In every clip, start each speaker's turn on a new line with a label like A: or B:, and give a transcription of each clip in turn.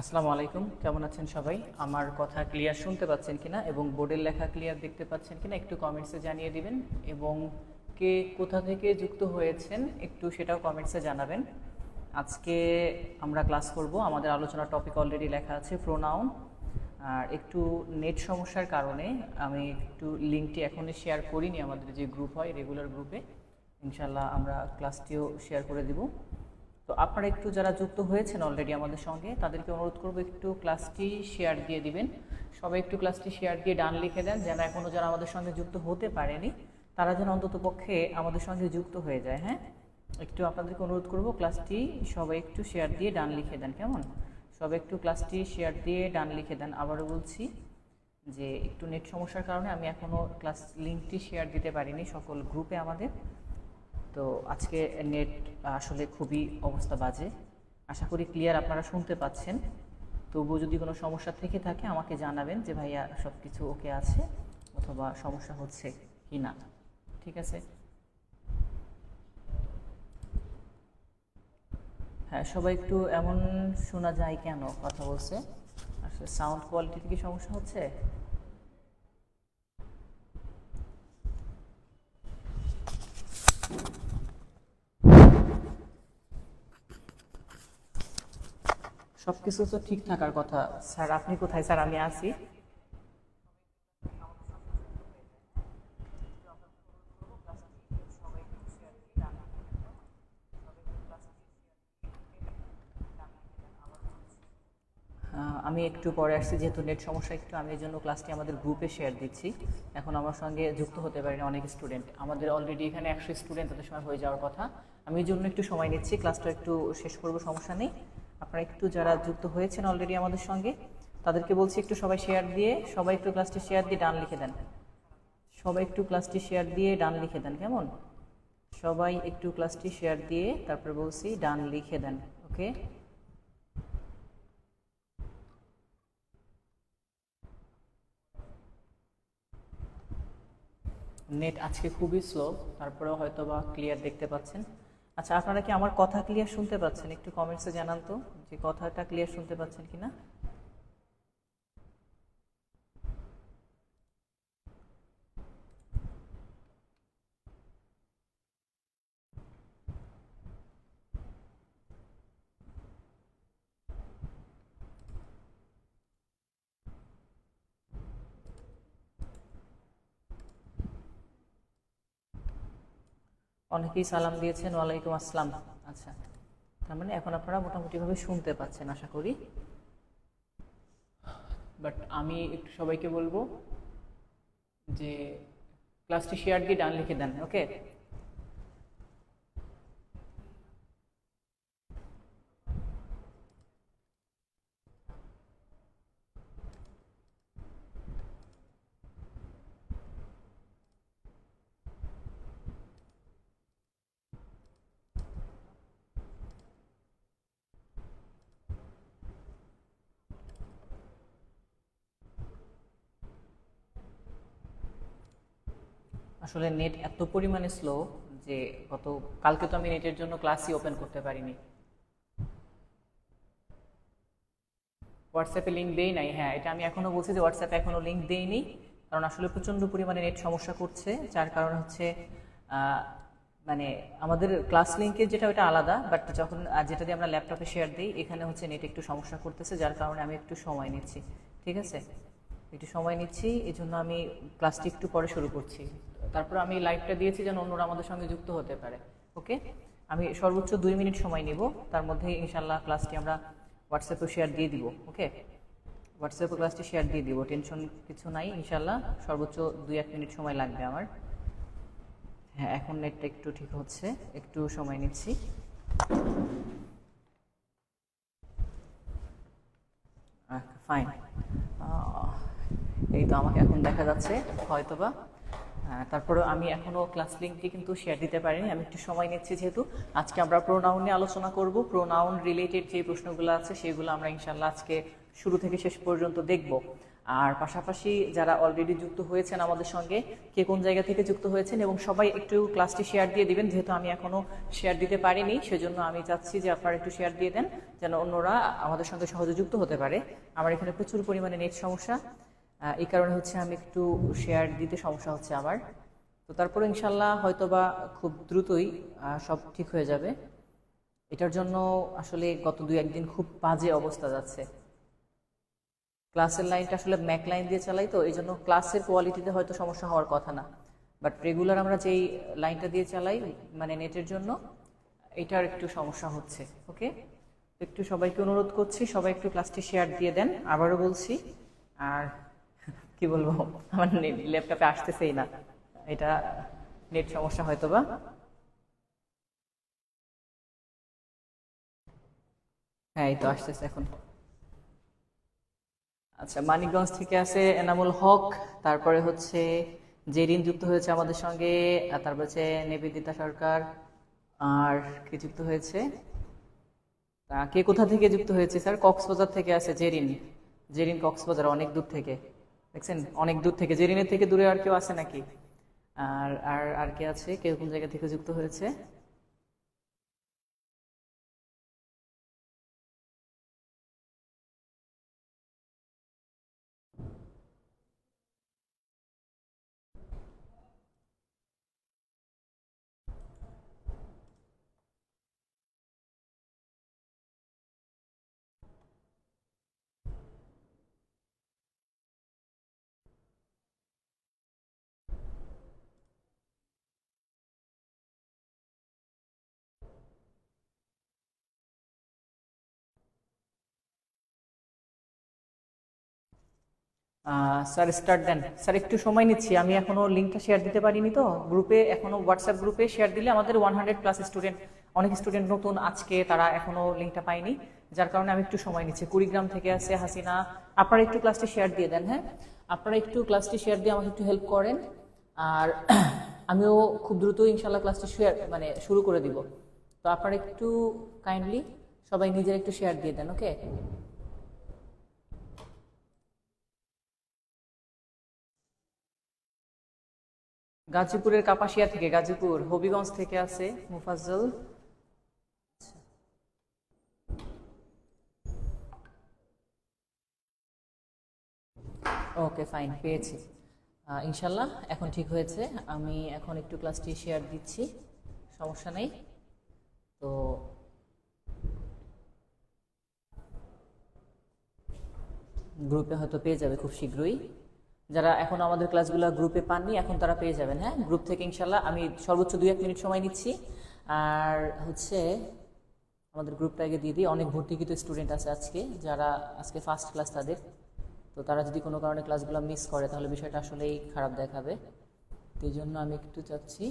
A: আসসালামু আলাইকুম, কেমন আছেন সবাই? আমার কথা ক্লিয়ার শুনতে পাচ্ছেন কিনা এবং বোর্ডের লেখা ক্লিয়ার দেখতে পাচ্ছেন কিনা একটু কমেন্টসে জানিয়ে দিবেন, এবং কে কোথা থেকে যুক্ত হয়েছেন একটু সেটাও কমেন্টসে জানাবেন। আজকে আমরা ক্লাস করব, আমাদের আলোচনার টপিক অলরেডি লেখা আছে প্রোনাউন। আর একটু নেট সমস্যার কারণে আমি একটু লিঙ্কটি এখনই শেয়ার করিনি আমাদের যে গ্রুপ হয় রেগুলার গ্রুপে। ইনশাল্লাহ আমরা ক্লাসটিও শেয়ার করে দিব। তো আপনারা একটু যারা যুক্ত হয়েছেন অলরেডি আমাদের সঙ্গে তাদেরকে অনুরোধ করবো একটু ক্লাসটি শেয়ার দিয়ে দিবেন। সবাই একটু ক্লাসটি শেয়ার দিয়ে ডান লিখে দেন, যেন এখনও যারা আমাদের সঙ্গে যুক্ত হতে পারেনি তারা যেন অন্তত পক্ষে আমাদের সঙ্গে যুক্ত হয়ে যায়। হ্যাঁ, একটু আপনাদেরকে অনুরোধ করবো ক্লাসটি সবাই একটু শেয়ার দিয়ে ডান লিখে দেন। কেমন? সবাই একটু ক্লাসটি শেয়ার দিয়ে ডান লিখে দেন। আবারও বলছি যে একটু নেট সমস্যার কারণে আমি এখনও ক্লাস লিঙ্কটি শেয়ার দিতে পারিনি সকল গ্রুপে আমাদের। তো আজকে নেট আসলে খুবই অবস্থা বাজে। আশা করি ক্লিয়ার আপনারা শুনতে পাচ্ছেন। তবুও যদি কোনো সমস্যা থেকে থাকে আমাকে জানাবেন যে ভাইয়া সব কিছু ওকে আছে অথবা সমস্যা হচ্ছে কি না। ঠিক আছে? হ্যাঁ, সবাই একটু এমন শোনা যায় কেন কথা বলছে? আসলে সাউন্ড কোয়ালিটিতে কি সমস্যা হচ্ছে? সব কিছু তো ঠিক থাকার কথা। স্যার আপনি কোথায়? স্যার আমি আছি। আমি একটু পরে আসছি, যেহেতু নেট সমস্যা একটু, আমি এই জন্য ক্লাসটি আমাদের গ্রুপে শেয়ার দিচ্ছি। এখন আমার সঙ্গে যুক্ত হতে পারি না অনেক স্টুডেন্ট, আমাদের অলরেডি এখানে 100 স্টুডেন্ট, তাদের সময় হয়ে যাওয়ার কথা। আমি এই জন্য একটু সময় নিচ্ছি, ক্লাসটা একটু শেষ করবো, সমস্যা নেই। আপনারা একটু যারা যুক্ত হয়েছেন অলরেডি আমাদের সঙ্গে তাদেরকে বলছি একটু সবাই শেয়ার দিয়ে, সবাই একটু ক্লাসটি শেয়ার দিয়ে ডান লিখে দেন। সবাই একটু ক্লাসটি শেয়ার দিয়ে ডান লিখে দেন। কেমন? সবাই একটু ক্লাসটি শেয়ার দিয়ে তারপরে বলছি ডান লিখে দেন। ওকে, নেট আজকে খুবই স্লো, তারপরেও হয়তো বা ক্লিয়ার দেখতে পাচ্ছেন। আচ্ছা, আপনারা কি আমার কথা ক্লিয়ার শুনতে পাচ্ছেন? একটু কমেন্টসে জানান তো যে কথাটা ক্লিয়ার শুনতে পাচ্ছেন কিনা। অনেকেই সালাম দিয়েছেন, ওয়ালাইকুম আসসালাম। আচ্ছা, তার মানে এখন আপনারা মোটামুটিভাবে শুনতে পাচ্ছেন আশা করি। বাট আমি একটু সবাইকে বলবো যে ক্লাসটি শেয়ার দিয়ে ডান লিখে দেন। ওকে, আসলে নেট এত পরিমাণে স্লো যে গত কালকে তো আমি নেটের জন্য ক্লাসই ওপেন করতে পারিনি। হোয়াটসঅ্যাপে লিঙ্ক দেই নাই। হ্যাঁ, এটা আমি এখনও বলছি যে হোয়াটসঅ্যাপে এখনও লিঙ্ক দেইনি, কারণ আসলে প্রচণ্ড পরিমাণে নেট সমস্যা করছে, যার কারণ হচ্ছে মানে আমাদের ক্লাস লিঙ্কের যেটা ওটা আলাদা, বাট যখন যেটা দিয়ে আমরা ল্যাপটপে শেয়ার দিই এখানে হচ্ছে নেট একটু সমস্যা করতেছে, যার কারণে আমি একটু সময় নিচ্ছি। ঠিক আছে, একটু সময় নিচ্ছি, এই জন্য আমি ক্লাসটি একটু পরে শুরু করছি। তারপর আমি লাইভটা দিয়েছি যেন অন্যরা আমাদের সঙ্গে যুক্ত হতে পারে। ওকে, আমি সর্বোচ্চ 2 মিনিট সময় নিব, তার মধ্যে ইনশাল্লাহ ক্লাসটি আমরা হোয়াটসঅ্যাপে শেয়ার দিয়ে দিব। ওকে, হোয়াটসঅ্যাপে ক্লাসটি শেয়ার দিয়ে দিব, টেনশন কিছু নাই। ইনশাল্লাহ সর্বোচ্চ 2-1 মিনিট সময় লাগবে আমার। হ্যাঁ, এখন নেটটা একটু ঠিক হচ্ছে, একটু সময় নিচ্ছি। ফাইন, এই তো আমাকে এখন দেখা যাচ্ছে হয়তোবা। তারপরেও আমি এখনও ক্লাস লিঙ্কটি কিন্তু শেয়ার দিতে পারিনি, আমি একটু সময় নিচ্ছি। যেহেতু আজকে আমরা প্রোনাউন নিয়ে আলোচনা করব, প্রোনাউন রিলেটেড যে প্রশ্নগুলো আছে সেগুলো আমরা ইনশাল্লাহ আজকে শুরু থেকে শেষ পর্যন্ত দেখব। আর পাশাপাশি যারা অলরেডি যুক্ত হয়েছেন আমাদের সঙ্গে, কে কোন জায়গা থেকে যুক্ত হয়েছেন, এবং সবাই একটু ক্লাসটি শেয়ার দিয়ে দিবেন। যেহেতু আমি এখনো শেয়ার দিতে পারিনি, সেজন্য আমি চাচ্ছি যে আপনারা একটু শেয়ার দিয়ে দেন, যেন অন্যরা আমাদের সঙ্গে সহজে যুক্ত হতে পারে। আমার এখানে প্রচুর পরিমাণে নেট সমস্যা, এই কারণে হচ্ছে আমি একটু শেয়ার দিতে সমস্যা হচ্ছে আমার। তো তারপরে ইনশাল্লাহ হয়তোবা খুব দ্রুতই সব ঠিক হয়ে যাবে। এটার জন্য আসলে গত 2-1 দিন খুব বাজে অবস্থা যাচ্ছে। ক্লাসের লাইনটা আসলে ম্যাক লাইন দিয়ে চালাই, তো এই জন্য ক্লাসের কোয়ালিটিতে হয়তো সমস্যা হওয়ার কথা না, বাট রেগুলার আমরা যেই লাইনটা দিয়ে চালাই মানে নেটের জন্য, এটার একটু সমস্যা হচ্ছে। ওকে, একটু সবাইকে অনুরোধ করছি, সবাই একটু ক্লাসটি শেয়ার দিয়ে দেন, আবারও বলছি। আর কি বলবো, আমার ল্যাপটপে আসতেছেই না, এটা নেট সমস্যা হয়তোবা। হ্যাঁ, এই তো আসতেছে এখন। আচ্ছা, মানিকগঞ্জ থেকে আছে এনামুল হক, তারপরে হচ্ছে জেরিন যুক্ত হয়েছে আমাদের সঙ্গে, আর তারপর হচ্ছে নিবেদিতা সরকার, আর কে যুক্ত হয়েছে, তা কে কোথা থেকে যুক্ত হয়েছে স্যার? কক্সবাজার থেকে আছে জেরিন। জেরিন কক্সবাজার, অনেক দূর থেকে, দেখছেন অনেক দূর থেকে। জেরিনের থেকে দূরে আর কেউ আছে নাকি? আর আর আর কে আছে, কেউ কোন জায়গা থেকে যুক্ত হয়েছে? স্যার স্টার্ট দেন। স্যার একটু সময় নিচ্ছি, আমি এখনো লিঙ্কটা শেয়ার দিতে পারিনি তো গ্রুপে, এখনো হোয়াটসঅ্যাপ গ্রুপে শেয়ার দিলে আমাদের 100+ স্টুডেন্ট, অনেক স্টুডেন্ট নতুন আজকে, তারা এখনো লিঙ্কটা পায়নি, যার কারণে আমি একটু সময় নিচ্ছি। কুড়িগ্রাম থেকে আছে হাসিনা, আপনারা একটু ক্লাসটি শেয়ার দিয়ে দেন। হ্যাঁ, আপনারা একটু ক্লাসটি শেয়ার দিয়ে আমাকে একটু হেল্প করেন, আর আমিও খুব দ্রুত ইনশাল্লাহ ক্লাসটি শেয়ার মানে শুরু করে দিব। তো আপনারা একটু কাইন্ডলি সবাই নিজের একটু শেয়ার দিয়ে দেন। ওকে, গাজীপুরের কাপাসিয়া থেকে, গাজীপুর হবিগঞ্জ থেকে আছে মুফাজ্জল। ওকে ফাইন, পেয়েছি। ইনশাল্লাহ এখন ঠিক হয়েছে। আমি এখন একটু ক্লাসটি শেয়ার দিচ্ছি, সমস্যা নেই। তো গ্রুপে হয়তো পেয়ে যাবে খুব শীঘ্রই। যারা এখন আমাদের ক্লাসগুলো গ্রুপে পাননি, এখন তারা পেয়ে যাবেন। হ্যাঁ, গ্রুপ থেকে ইনশাল্লাহ আমি সর্বোচ্চ 2-1 মিনিট সময় নিচ্ছি। আর হচ্ছে আমাদের গ্রুপটা আগে দিয়ে দিই, অনেক ভর্তিকৃত স্টুডেন্ট আছে আজকে, যারা আজকে ফার্স্ট ক্লাস তাদের। তো তারা যদি কোনো কারণে ক্লাসগুলো মিস করে তাহলে বিষয়টা আসলেই খারাপ দেখাবে। এই জন্য আমি একটু চাচ্ছি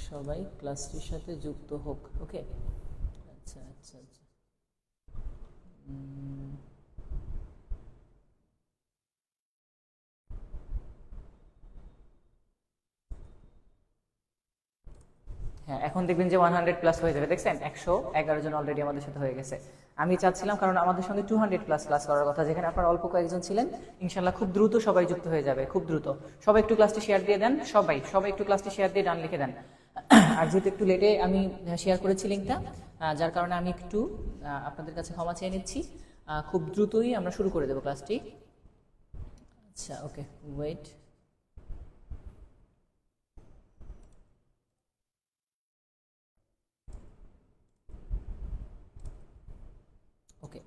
A: সবাই ক্লাসটির সাথে যুক্ত হোক। ওকে, আচ্ছা আচ্ছা আচ্ছা। হ্যাঁ, এখন দেখবেন যে 100+ হয়ে যাবে, দেখছেন 111 জন অলরেডি আমাদের সাথে হয়ে গেছে। আমি চাচ্ছিলাম, কারণ আমাদের সঙ্গে 200+ ক্লাস করার কথা, যেখানে আপনার অল্প কয়েকজন ছিলেন। ইনশাল্লাহ খুব দ্রুত সবাই যুক্ত হয়ে যাবে, খুব দ্রুত। সবাই একটু ক্লাসটি শেয়ার দিয়ে দেন, সবাই সবাই একটু ক্লাসটি শেয়ার দিয়ে ডান লিখে দেন। আর যেহেতু একটু লেটে আমি শেয়ার করেছি লিঙ্কটা, যার কারণে আমি একটু আপনাদের কাছে ক্ষমা চেয়ে নিচ্ছি। খুব দ্রুতই আমরা শুরু করে দেবো ক্লাসটি। আচ্ছা, ওকে, ওয়েট। ওকে,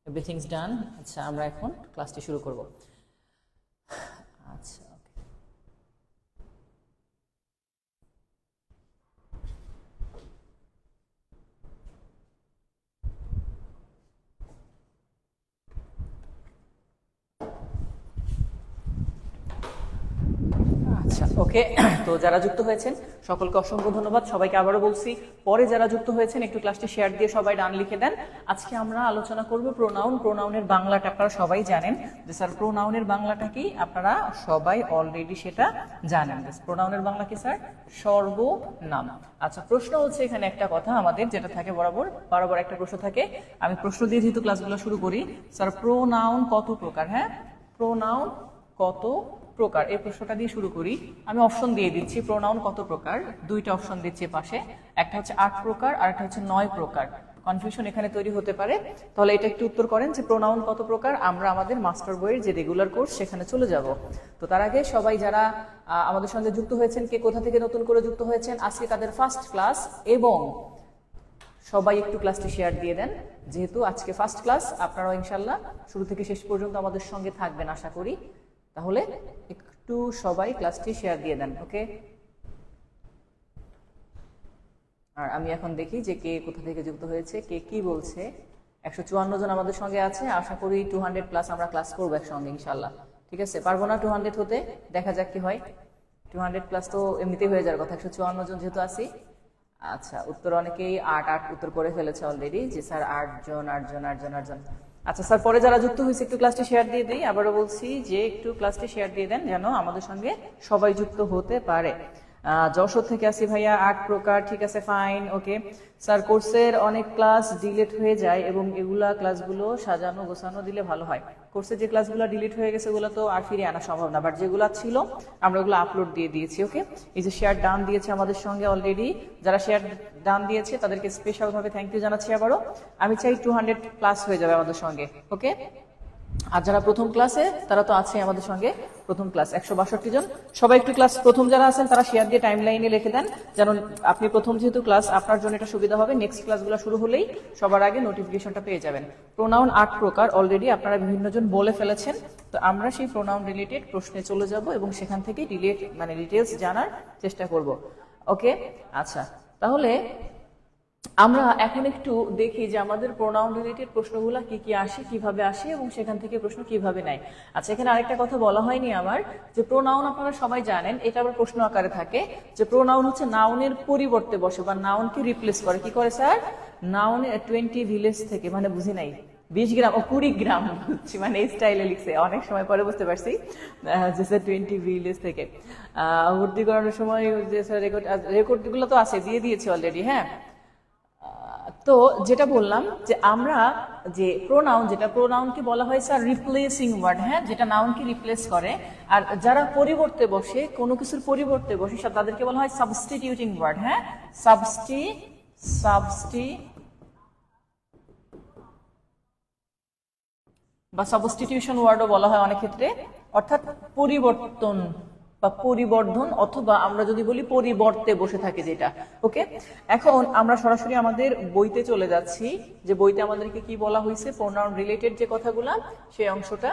A: এভরিথিংস ডান। আচ্ছা, আমরা এখন ক্লাসটি শুরু করব। আচ্ছা, আচ্ছা, ওকে, তো যারা যুক্ত হয়েছেন সকলকে অসংখ্য ধন্যবাদ। সবাইকে আবারও বলছি, পরে যারা যুক্ত হয়েছেন একটু ক্লাসটি শেয়ার দিয়ে সবাই ডান লিখে দেন। আজকে আমরা আলোচনা করব প্রোনাউন। প্রোনাউনের বাংলাটা আপনারা সবাই জানেন যে স্যার প্রোনাউনের বাংলাটা কি, আপনারা সবাই অলরেডি সেটা জানেন। প্রোনাউনের বাংলা কি স্যার? সর্বনাম। আচ্ছা, প্রশ্ন হচ্ছে এখানে একটা কথা আমাদের যেটা থাকে বরাবর একটা প্রশ্ন থাকে। আমি প্রশ্ন দিয়ে যেহেতু ক্লাসগুলো শুরু করি, স্যার প্রোনাউন কত প্রকার? হ্যাঁ, প্রোনাউন কত প্রকার, এই প্রশ্নটা দিয়ে শুরু করি। আমি অপশন দিয়ে দিচ্ছি, প্রোনাউন কত প্রকার, দুইটা অপশন দিচ্ছি পাশে, একটা হচ্ছে 8 প্রকার আর একটা হচ্ছে 9 প্রকার। কনফিউশন এখানে তৈরি হতে পারে, তাহলে এটা একটু উত্তর করেন যে প্রোনাউন কত প্রকার। আমরা আমাদের মাস্টার বইয়ের যে রেগুলার কোর্স সেখানে চলে যাব। তো তার আগে সবাই যারা আমাদের সঙ্গে যুক্ত হয়েছেন, কে কোথা থেকে নতুন করে যুক্ত হয়েছেন, আজকে তাদের ফার্স্ট ক্লাস, এবং সবাই একটু ক্লাসটি শেয়ার দিয়ে দেন। যেহেতু আজকে ফার্স্ট ক্লাস, আপনারাও ইনশাল্লাহ শুরু থেকে শেষ পর্যন্ত আমাদের সঙ্গে থাকবেন আশা করি। তাহলে একটু সবাই ক্লাসটি শেয়ার দিয়ে দেন। ওকে, আর আমি এখন দেখি যে কে কোথা থেকে যুক্ত হয়েছে, কে কি বলছে। 154 জন আমাদের সঙ্গে আছে, আশা করি 200 প্লাস আমরা ক্লাস করবো একসঙ্গে ইনশাল্লাহ। ঠিক আছে, পারবো না 200 হতে, দেখা যাক কি হয়। 200 প্লাস তো এমনিতেই হয়ে যাওয়ার কথা, 154 জন যেহেতু আছি। আচ্ছা, উত্তর অনেকেই 8 উত্তর করে ফেলেছে অলরেডি, যে স্যার 8 জন। আচ্ছা স্যার, পরে যারা যুক্ত হয়েছে একটু ক্লাসটি শেয়ার দিয়ে দিই। আবারও বলছি যে একটু ক্লাসটি শেয়ার দিয়ে দেন যেন আমাদের সঙ্গে সবাই যুক্ত হতে পারে। যশোর থেকে আসি ভাইয়া, 8 প্রকার, ঠিক আছে, ফাইন। ওকে স্যার, কোর্সের অনেক ক্লাস ডিলিট হয়ে যায় এবং এগুলা ক্লাসগুলো সাজানো গোছানো দিলে ভালো হয়। কোর্সের যে ক্লাসগুলো ডিলিট হয়ে গেছে ওগুলো তো আর ফিরে আনা সম্ভব না, বাট যেগুলো ছিল আমরা ওগুলো আপলোড দিয়ে দিয়েছি। ওকে, এই যে শেয়ার ডান দিয়েছে আমাদের সঙ্গে অলরেডি, যারা শেয়ার ডান দিয়েছে তাদেরকে স্পেশাল ভাবে থ্যাংক ইউ জানাচ্ছি আবারও। আমি চাই 200 প্লাস হয়ে যাবে আমাদের সঙ্গে। ওকে, আর যারা প্রথম ক্লাসে তারা তো আছে আমাদের সঙ্গে, প্রথম ক্লাস 162 জন। সবাই একটু ক্লাস প্রথম যারা আছেন তারা শেয়ার দিয়ে টাইম লাইনে লিখে দেন, যেন আপনি প্রথম যেহেতু ক্লাস আপনার জন্য এটা সুবিধা হবে। নেক্সট ক্লাসগুলো শুরু হলেই সবার আগে নোটিফিকেশনটা পেয়ে যাবেন। প্রোনাউন 8 প্রকার অলরেডি আপনারা বিভিন্ন জন বলে ফেলেছেন, তো আমরা সেই প্রোনাউন রিলেটেড প্রশ্নে চলে যাব এবং সেখান থেকে ডিটেলস জানার চেষ্টা করব। ওকে, আচ্ছা, তাহলে আমরা এখন একটু দেখি যে আমাদের প্রোনাউন রিলেটেড প্রশ্নগুলো কি কি আসে, কিভাবে আসে এবং সেখান থেকে প্রশ্ন কিভাবে নেয়। আচ্ছা, এখানে আরেকটা কথা বলা হয়নি আমার, যে প্রোনাউন আপনারা সবাই জানেন, এটা আবার প্রশ্ন আকারে থাকে, যে প্রোনাউন হচ্ছে নাউনের পরিবর্তে বসে বা নাউনকে রিপ্লেস করে। কি করে স্যার? নাউনে 20 ভিলেজ থেকে, মানে বুঝি নাই, 20 গ্রাম ও 20 গ্রাম বুঝছি, মানে এই স্টাইলে লিখছে, অনেক সময় পরে বুঝতে পারছি যে স্যার 20 ভিলেজ থেকে। ভর্তি করানোর সময় যে স্যার রেকর্ডগুলো তো আছে, দিয়ে দিয়েছি অলরেডি। হ্যাঁ, তো যেটা বললাম যে আমরা যে প্রোনাউন, যেটা প্রোনাউনকে বলা হয় স্যার রিপ্লেসিং ওয়ার্ড। হ্যাঁ, যেটা নাউনকে রিপ্লেস করে, আর যারা পরিবর্তে বসে, কোনো কিছুর পরিবর্তে বসে তাদেরকে বলা হয় সাবস্টিটিউটিং ওয়ার্ড। হ্যাঁ, বা সাবস্টিটিউশন ওয়ার্ডও বলা হয় অনেক ক্ষেত্রে, অর্থাৎ পরিবর্তন বা পরিবর্ধন, অথবা আমরা যদি বলি পরিবর্তে বসে থাকে যেটা। ওকে, এখন আমরা সরাসরি আমাদের বইতে চলে যাচ্ছি, যে বইতে আমাদেরকে কি বলা হয়েছে প্রোনাউন রিলেটেড যে কথাগুলা, সেই অংশটা।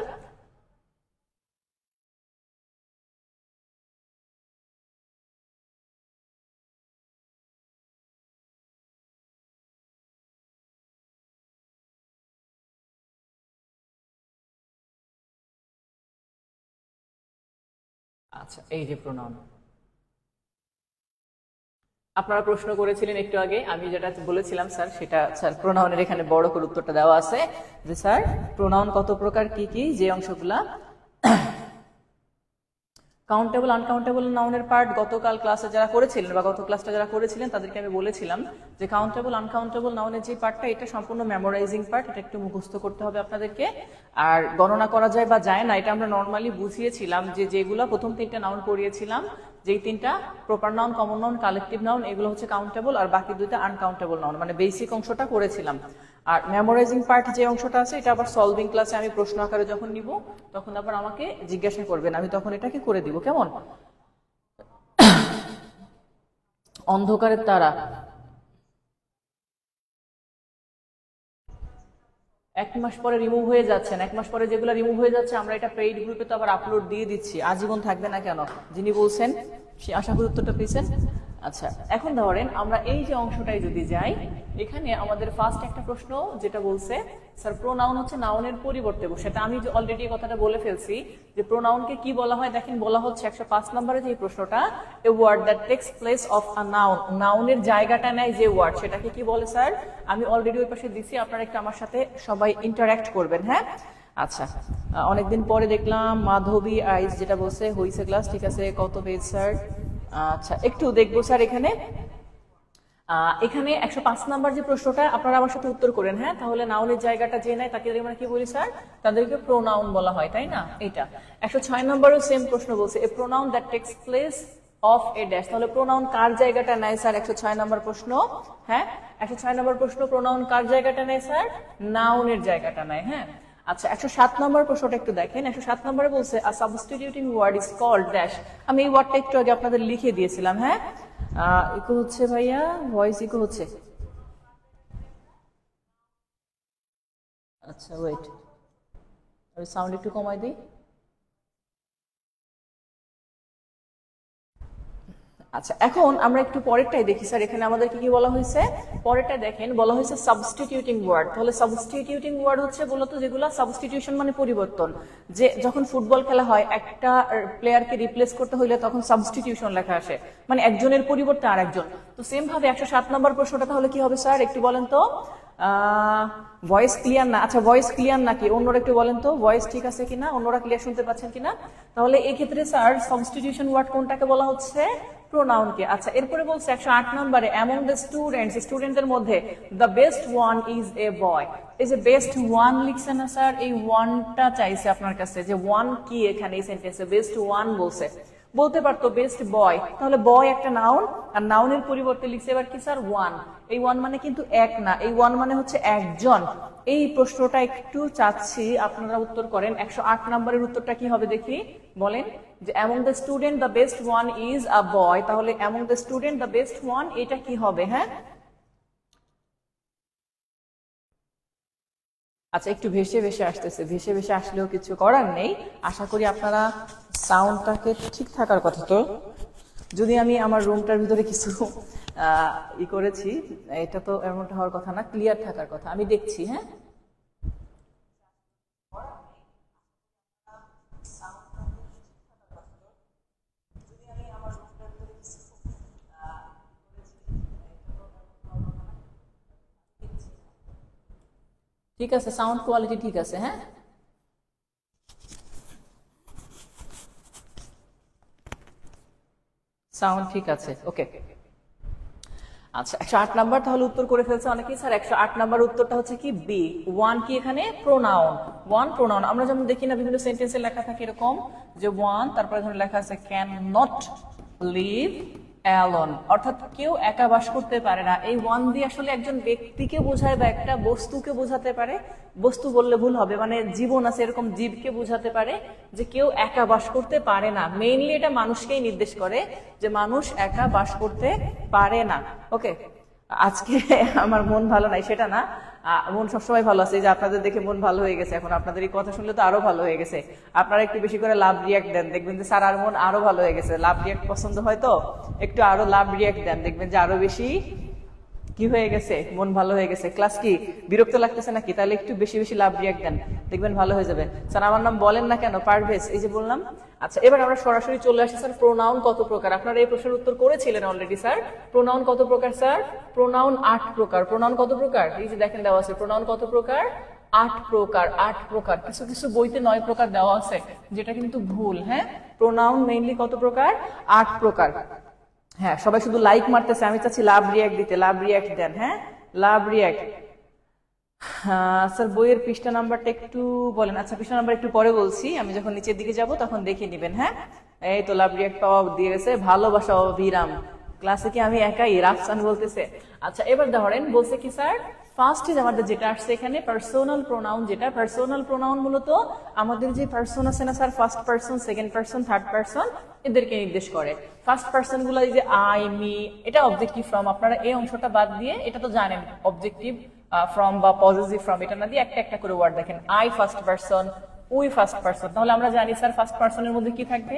A: আচ্ছা, এই যে প্রোনাউন আপনারা প্রশ্ন করেছিলেন একটু আগে, আমি যেটা বলেছিলাম স্যার সেটা, স্যার প্রোনাউনের এখানে বড় করে উত্তরটা দেওয়া আছে, যে স্যার প্রোনাউন কত প্রকার, কি কি, যে অংশগুলা কাউন্টেবল আনকাউন্টেবল নাউনের পার্ট গতকাল ক্লাসে যারা করেছিলেন বা গত ক্লাসটা যারা করেছিলেন তাদেরকে আমি বলেছিলাম যে কাউন্টেবল আনকাউন্টেবল নাউনের যে পার্টটা, এটা সম্পূর্ণ মেমোরাইজিং পার্ট, এটা একটু মুখস্থ করতে হবে আপনাদেরকে। আর গণনা করা যায় বা যায় না, এটা আমরা নর্মালি বুঝিয়েছিলাম, যে যেগুলো প্রথম 3টা নাউন পড়িয়েছিলাম, যেই 3টা proper noun, common noun, collective noun, এগুলো হচ্ছে কাউন্টেবল, আর বাকি 2টা আনকাউন্টেবল নাউন, মানে বেসিক অংশটা করেছিলাম। আর মেমোরাইজিং পার্ট যে অংশটা আছে, এটা আবার সলভিং ক্লাসে আমি প্রশ্ন আকারে যখন নিব তখন আবার আমাকে জিজ্ঞাসা করবেন, আমি তখন এটাকে করে দিব। কেমন? অন্ধকারের তারা, 1 মাস পরে রিমুভ হয়ে যাচ্ছেন, 1 মাস পরে যেগুলো রিমুভ হয়ে যাচ্ছে আমরা এটা পেইড গ্রুপে তো আবার আপলোড দিয়ে দিচ্ছি, আজীবন থাকবে না কেন? যিনি বলছেন সে আশা করি উত্তরটা পেয়েছেন। আচ্ছা, এখন ধরেন আমরা এই যে অংশটায় যদি যাই, এখানে আমাদের ফার্স্ট একটা প্রশ্ন যেটা বলছে স্যার প্রোনাউন হচ্ছে নাউনের পরিবর্তে বসে। সেটা আমি অলরেডি কথাটা বলে ফেলছি যে প্রোনাউনকে কি বলা হয়। দেখেন বলা হচ্ছে 105 নম্বরে যে প্রশ্নটা, a word that takes place of a noun, নাউনের জায়গাটা নেয় যে ওয়ার্ড, সেটাকে কি বলে স্যার? আমি অলরেডি ওই পাশে দিছি, আপনারা একটু আমার সাথে সবাই ইন্টারঅ্যাক্ট করবেন। হ্যাঁ, আচ্ছা, অনেকদিন পরে দেখলাম মাধবী আইস যেটা বলছে হইছে ক্লাস, ঠিক আছে। কত পেজ স্যার? আচ্ছা, একটু দেখবো স্যার। এখানে 105 নাম্বার যে প্রশ্নটা, আপনারা আমার সাথে উত্তর করেন। হ্যাঁ, তাহলে নাউনের জায়গাটা যে নেয় তাকে আমরা কি বলি স্যার? তাদেরকে প্রোনাউন বলা হয়, তাই না? এটা 106 নম্বরও সেম প্রশ্ন বলছে, a pronoun that takes place of a dash. তাহলে প্রোনাউন কার জায়গাটা নেয় স্যার? 106 নম্বর প্রশ্ন। হ্যাঁ, 106 নম্বর প্রশ্ন, প্রোনাউন কার জায়গাটা নেয় স্যার? নাউনের জায়গাটা নেয়। হ্যাঁ, আচ্ছা, 107 নম্বর প্রশ্নটা একটু দেখেন। 107 নম্বরে বলছে a substituting word is called dash. আমি এই ওয়ার্ডটা একটু আগে আপনাদের লিখে দিয়েছিলাম। হ্যাঁ, ইকো হচ্ছে ভাইয়া, ভয়েস ইকো হচ্ছে। আচ্ছা ওয়েট, আমি সাউন্ড একটু কমাই দিই। আচ্ছা, এখন আমরা একটু পরেরটাই দেখি স্যার। এখানে আমাদের কি কি বলা হয়েছে? পরেরটা দেখেন, বলা হয়েছে সাবস্টিটিউটিং ওয়ার্ড। তাহলে সাবস্টিটিউটিং ওয়ার্ড হচ্ছে বলতো যেগুলো সাবস্টিটিউশন মানে পরিবর্তন, যে যখন ফুটবল খেলা হয় একটা প্লেয়ারকে রিপ্লেস করতে হইলে তখন সাবস্টিটিউশন লেখা আসে, মানে একজনের পরিবর্তে আর একজন। তো সেম ভাবে 107 নম্বর প্রশ্নটা তাহলে কি হবে স্যার? একটু বলেন তো। ভয়েস ক্লিয়ার না? আচ্ছা, ভয়েস ক্লিয়ার নাকি? অন্যরা একটু বলেন তো ভয়েস ঠিক আছে কিনা, অন্যরা ক্লিয়ার শুনতে পাচ্ছেন কিনা। তাহলে এই ক্ষেত্রে স্যার সাবস্টিটিউশন ওয়ার্ড কোনটাকে বলা হচ্ছে? প্রোনাউনকে। আচ্ছা, এরপরে বলছে 108 নম্বরে, অ্যামং দ্য স্টুডেন্টস, স্টুডেন্টদের মধ্যে the best one is a boy. এই যে বেস্ট ওয়ান লিখছে না স্যার, এই ওয়ানটা চাইছে আপনার কাছে, যে ওয়ান কি এখানে এই সেন্টেন্সে বেস্ট ওয়ান বলছে। বলতে পারতো বেস্ট বয়, তাহলে বয় একটা নাউন, আর নাউনের পরিবর্তে লিখছে এবার কি স্যার? ওয়ান। এই ওয়ান মানে কিন্তু এক না, এই ওয়ান মানে হচ্ছে একজন। এই প্রশ্নটা একটু চাচ্ছি আপনারা উত্তর করেন। 108 নম্বরের উত্তরটা কি হবে দেখি, বলেন। যে among the student the best one is a boy, তাহলে among the student the best one এটা কি হবে? হ্যাঁ, আচ্ছা, একটু ভেসে ভেসে আসতেছে, ভেসে ভেসে আসলেও কিছু করার নেই। আশা করি আপনারা সাউন্ডটাকে ঠিক থাকার কথা তো, যদি আমি আমার রুমটার ভিতরে কিছু ই করেছি, এটা তো এমনটা হওয়ার কথা না, ক্লিয়ার থাকার কথা। আমি দেখছি। হ্যাঁ, ঠিক আছে, সাউন্ড কোয়ালিটি ঠিক আছে। হ্যাঁ, সাউন্ড ঠিক আছে, ওকে। আচ্ছা, 108 নাম্বার তাহলে উত্তর করে ফেলছে অনেকেই স্যার। 108 নাম্বার উত্তরটা হচ্ছে কি? বি। ওয়ান কি এখানে? প্রোনাউন। One pronoun. আমরা যেমন দেখি না বিভিন্ন সেন্টেন্সে লেখা থাকে এরকম, যে ওয়ান তারপরে ধরে লেখা আছে ক্যান নট লিভ অ্যালোন, অর্থাৎ কেউ একা বাস করতে পারে না। এই ওয়ান দিয়ে আসলে একজন ব্যক্তিকে বোঝায় বা একটা বস্তুকে বোঝাতে পারে। বস্তু বললে ভুল হবে, মানে জীবন আছে এরকম জীবকে বোঝাতে পারে যে কেউ একা বাস করতে পারে না। মেইনলি এটা মানুষকেই নির্দেশ করে যে মানুষ একা বাস করতে পারে না। ওকে, আজকে আমার মন ভালো নাই সেটা না, মন সবসময় ভালো আছে। এই যে আপনাদের দেখে মন ভালো হয়ে গেছে, এখন আপনাদের এই কথা শুনলে তো আরো ভালো হয়ে গেছে। আপনারা একটু বেশি করে লাভ রিয়াক্ট দেন, দেখবেন যে স্যার আর মন আরো ভালো হয়ে গেছে। লাভ রিয়াক্ট পছন্দ হয় তো একটু আরো লাভ রিয়াক্ট দেন, দেখবেন যে আরো বেশি কি হয়ে গেছে, মন ভালো হয়ে গেছে। ক্লাস কি বিরক্ত লাগতেছে নাকি? তাহলে একটু বেশি বেশি লাভ রিয়াক্ট দেন, দেখবেন ভালো হয়ে যাবে। স্যার আমার নাম বলেন না কেন? পারভেজ, এই যে বললাম। আচ্ছা, এবার আমরা সরাসরি চলে আসি স্যার প্রোনাউন কত প্রকার। আপনারা এই প্রশ্নের উত্তর করেছিলেন অলরেডি স্যার। প্রোনাউন কত প্রকার স্যার? প্রোনাউন 8 প্রকার। প্রোনাউন কত প্রকার? এই যে দেখেন দেওয়া আছে, প্রোনাউন কত প্রকার? 8 প্রকার। 8 প্রকার। কিছু কিছু বইতে 9 প্রকার দেওয়া আছে, যেটা কিন্তু ভুল। হ্যাঁ, প্রোনাউন মেইনলি কত প্রকার? 8 প্রকার। হ্যাঁ, সবাই শুধু লাইক মারতেছে, আমি চাচ্ছি লাভ রিয়াক্ট দিতে। লাভ রিয়াক্ট দেন। হ্যাঁ, লাভ রিয়াক্ট। স্যার বইয়ের পৃষ্ঠা নাম্বারটা একটু বলেন। আচ্ছা, পৃষ্ঠা নাম্বার একটু পরে বলছি, আমি যখন নিচের দিকে যাব তখন দেখে নিবেন। হ্যাঁ, এই তো লাভ রিয়াক্ট পাওয়া দিয়ে গেছে। ভালোবাসা অবিরাম। ক্লাসে কি আমি একাই? রাফসান বলতেছে। আচ্ছা, এবার ধরেন বলছে কি স্যার, ফার্স্ট ইজ আমাদের যেটা আসছে এখানে পার্সোনাল প্রোনাউন। যেটা পার্সোনাল প্রোনাউন মূলত আমাদের যে পার্সন আছে না sir, first person, second person, third person, এদেরকে নির্দেশ করে। ফার্স্ট পার্সন গুলো এই যে আই, মি, এটা অবজেক্টিভ ফর্ম। আপনারা এই অংশটা বাদ দিয়ে এটা তো জানেন, অবজেক্টিভ ফ্রম বা পজিটিভ ফ্রম, এটা না দিয়ে একটা একটা করে ওয়ার্ড দেখেন। I first person, we first person. তাহলে আমরা জানি স্যার ফার্স্ট পার্সনের মধ্যে কি থাকবে?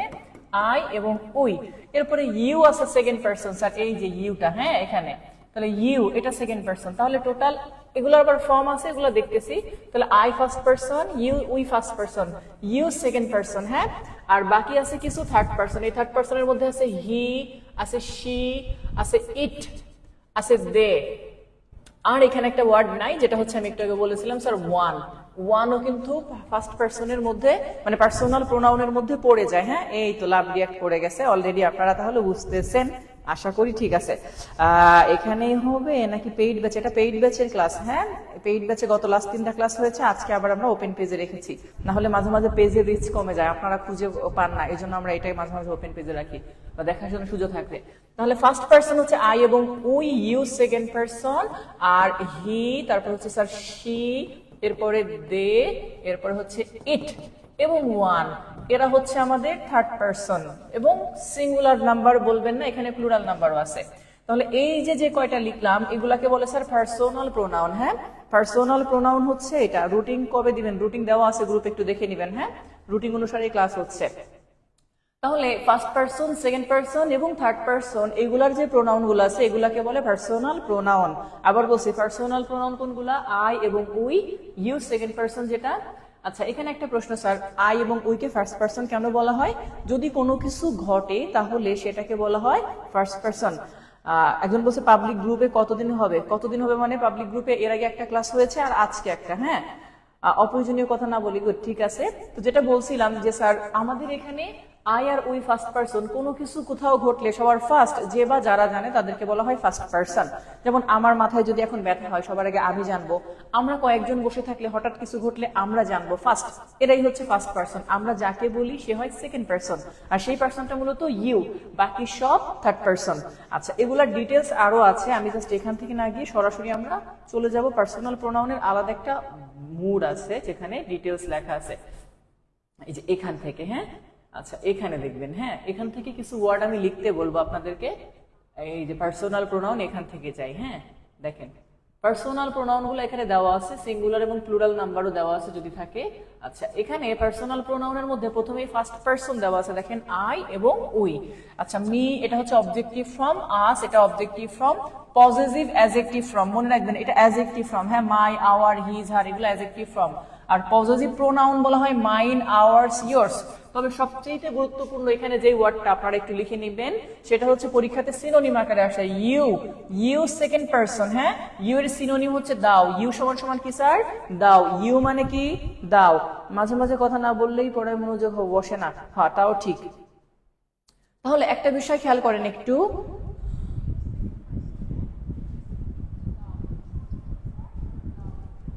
A: আই এবং উই। এরপরে ইউ আছে সেকেন্ড পারসন স্যার, এই যে ইউটা, হ্যাঁ এখানে, তাহলে ইউ এটা সেকেন্ড পারসন, তাহলে টোটাল এগুলোর আবার ফর্ম আছে, এগুলো দেখতেছি। তাহলে I first person, you we first person, you second person, হ্যাঁ। আর বাকি আছে কিছু থার্ড পারসন। এই থার্ড পারসনের মধ্যে আছে হি, আছে শি, আছে ইট, আছে দে। আর এখানে একটা ওয়ার্ড নাই, যেটা হচ্ছে আমি একটু আগে বলেছিলাম স্যার ওয়ান। ওয়ানও কিন্তু ফার্স্ট পারসনের মধ্যে মানে পার্সোনাল প্রোনাউনের মধ্যে পড়ে যায়, হ্যাঁ। এই তো লাভ রিয়াক্ট পড়ে গেছে অলরেডি, আপনারা তাহলে বুঝতেছেন আশা করি, ঠিক আছে। এখানেই হবে নাকি পেইড ব্যাচ? এটা পেইড ব্যাচের ক্লাস, হ্যাঁ। পেইড ব্যাচে গত লাস্ট 3টা ক্লাস হয়েছে, আজকে আবার আমরা ওপেন পেজে রেখেছি, না হলে মাঝে মাঝে পেজের রিচ কমে যায়, আপনারা খুঁজে পান না, এই জন্য আমরা এটাই মাঝে মাঝে ওপেন পেজে রাখি বা দেখার জন্য সুযোগ থাকবে। তাহলে ফার্স্ট পারসন হচ্ছে আই এবং উই, ইউ সেকেন্ড পারসন, আর হি, তারপর হচ্ছে স্যার শি, এরপরে দে, এরপরে হচ্ছে ইট এবং ওয়ান, এরা হচ্ছে আমাদের থার্ড পারসন। এবং সিঙ্গুলার নাম্বার বলবেন না, এখানে প্লুরাল নাম্বারও আছে। তাহলে এই যে কয়টা লিখলাম এগুলাকে বলে স্যার পার্সোনাল প্রোনাউন, হ্যাঁ। পার্সোনাল প্রোনাউন হচ্ছে এটা। রুটিন কবে দিবেন? রুটিন দেওয়া আছে গ্রুপে, একটু দেখে নেবেন, হ্যাঁ। রুটিন অনুসারে ক্লাস হচ্ছে। তাহলে ফার্স্ট পারসন, সেকেন্ড পারসন এবং থার্ড পারসন এগুলার যে প্রোনাউন গুলো আছে এগুলাকে বলে পার্সোনাল প্রোনাউন। আবার বলছি পার্সোনাল প্রোনাউন কোনগুলা? আই এবং উই, ইউ সেকেন্ড পারসন যেটা। আচ্ছা, এখানে একটা প্রশ্ন স্যার, আই এবং উইকে ফার্স্ট পারসন কেন বলা হয়? যদি কোনো কিছু ঘটে তাহলে সেটাকে বলা হয় ফার্স্ট পারসন। একজন বলছে পাবলিক গ্রুপে কতদিন হবে? কতদিন হবে মানে পাবলিক গ্রুপে এর আগে একটা ক্লাস হয়েছে আর আজকে একটা, হ্যাঁ। অপ্রয়োজনীয় কথা না বলি, গুড, ঠিক আছে। তো যেটা বলছিলাম যে স্যার আমাদের এখানে আই আর উই ফার্স্ট পারসন, কোনো কিছু কোথাও ঘটলে সবার ফার্স্ট যে বা যারা জানে তাদেরকে বলা হয় ফার্স্ট পারসন। যেমন আমার মাথায় যদি এখন ব্যথা হয় সবার আগে আমি জানবো, আমরা কয়েকজন বসে থাকলে হঠাৎ কিছু ঘটলে আমরা জানবো ফার্স্ট, এরাই হচ্ছে ফার্স্ট পারসন। আমরা যাকে বলি সে হয় সেকেন্ড পারসন, আর সেই পারসনটা মূলত ইউ, বাকি সব থার্ড পারসন। আচ্ছা, এগুলার ডিটেলস আরো আছে, আমি জাস্ট এখান থেকে না গিয়ে সরাসরি আমরা চলে যাব পার্সোনাল প্রোনাউনের আলাদা একটা মুড আছে যেখানে ডিটেলস লেখা আছে, এই যে এখান থেকে, হ্যাঁ। আচ্ছা, এখানে দেখবেন, হ্যাঁ, এখান থেকে কিছু ওয়ার্ড আমি লিখতে বলবো আপনাদেরকে। এই যে পার্সোনাল প্রোনাউন এখান থেকে যাই, হ্যাঁ। দেখেন পার্সোনাল প্রোনাউন গুলো এখানে দেওয়া আছে, সিঙ্গুলার এবং প্লুরাল নাম্বারও দেওয়া আছে যদি থাকে। আচ্ছা, এখানে পার্সোনাল প্রোনাউনের মধ্যে প্রথমেই ফার্স্ট পারসন দেওয়া আছে, দেখেন আই এবং উই। আচ্ছা, মি এটা হচ্ছে অবজেক্টিভ ফর্ম, আস এটা objective form, possessive adjective form, মনে রাখবেন এটা অ্যাডজেক্টিভ ফর্ম, হ্যাঁ। মাই, আওয়ার, হিজ, হার এগুলো অ্যাডজেক্টিভ ফর্ম। আর পজেসিভ প্রোনাউন বলা হয় মাইন, আওয়ার্স, ইয়োর্স। তবে সবচেয়ে গুরুত্বপূর্ণ এখানে যে ওয়ার্ডটা আপনারা একটু লিখে নেবেন সেটা হচ্ছে পরীক্ষাতে সিনোনিম আকারে আসে, ইউ। ইউ সেকেন্ড পারসন, হ্যাঁ। ইউ এর সিনোনিম হচ্ছে দাও। ইউ সমান সমান কি স্যার? দাও। ইউ মানে কি? দাও। মাঝে মাঝে কথা না বললেই পরে মনোযোগ বসে না, হ্যাঁ তাও ঠিক। তাহলে একটা বিষয় খেয়াল করেন একটু,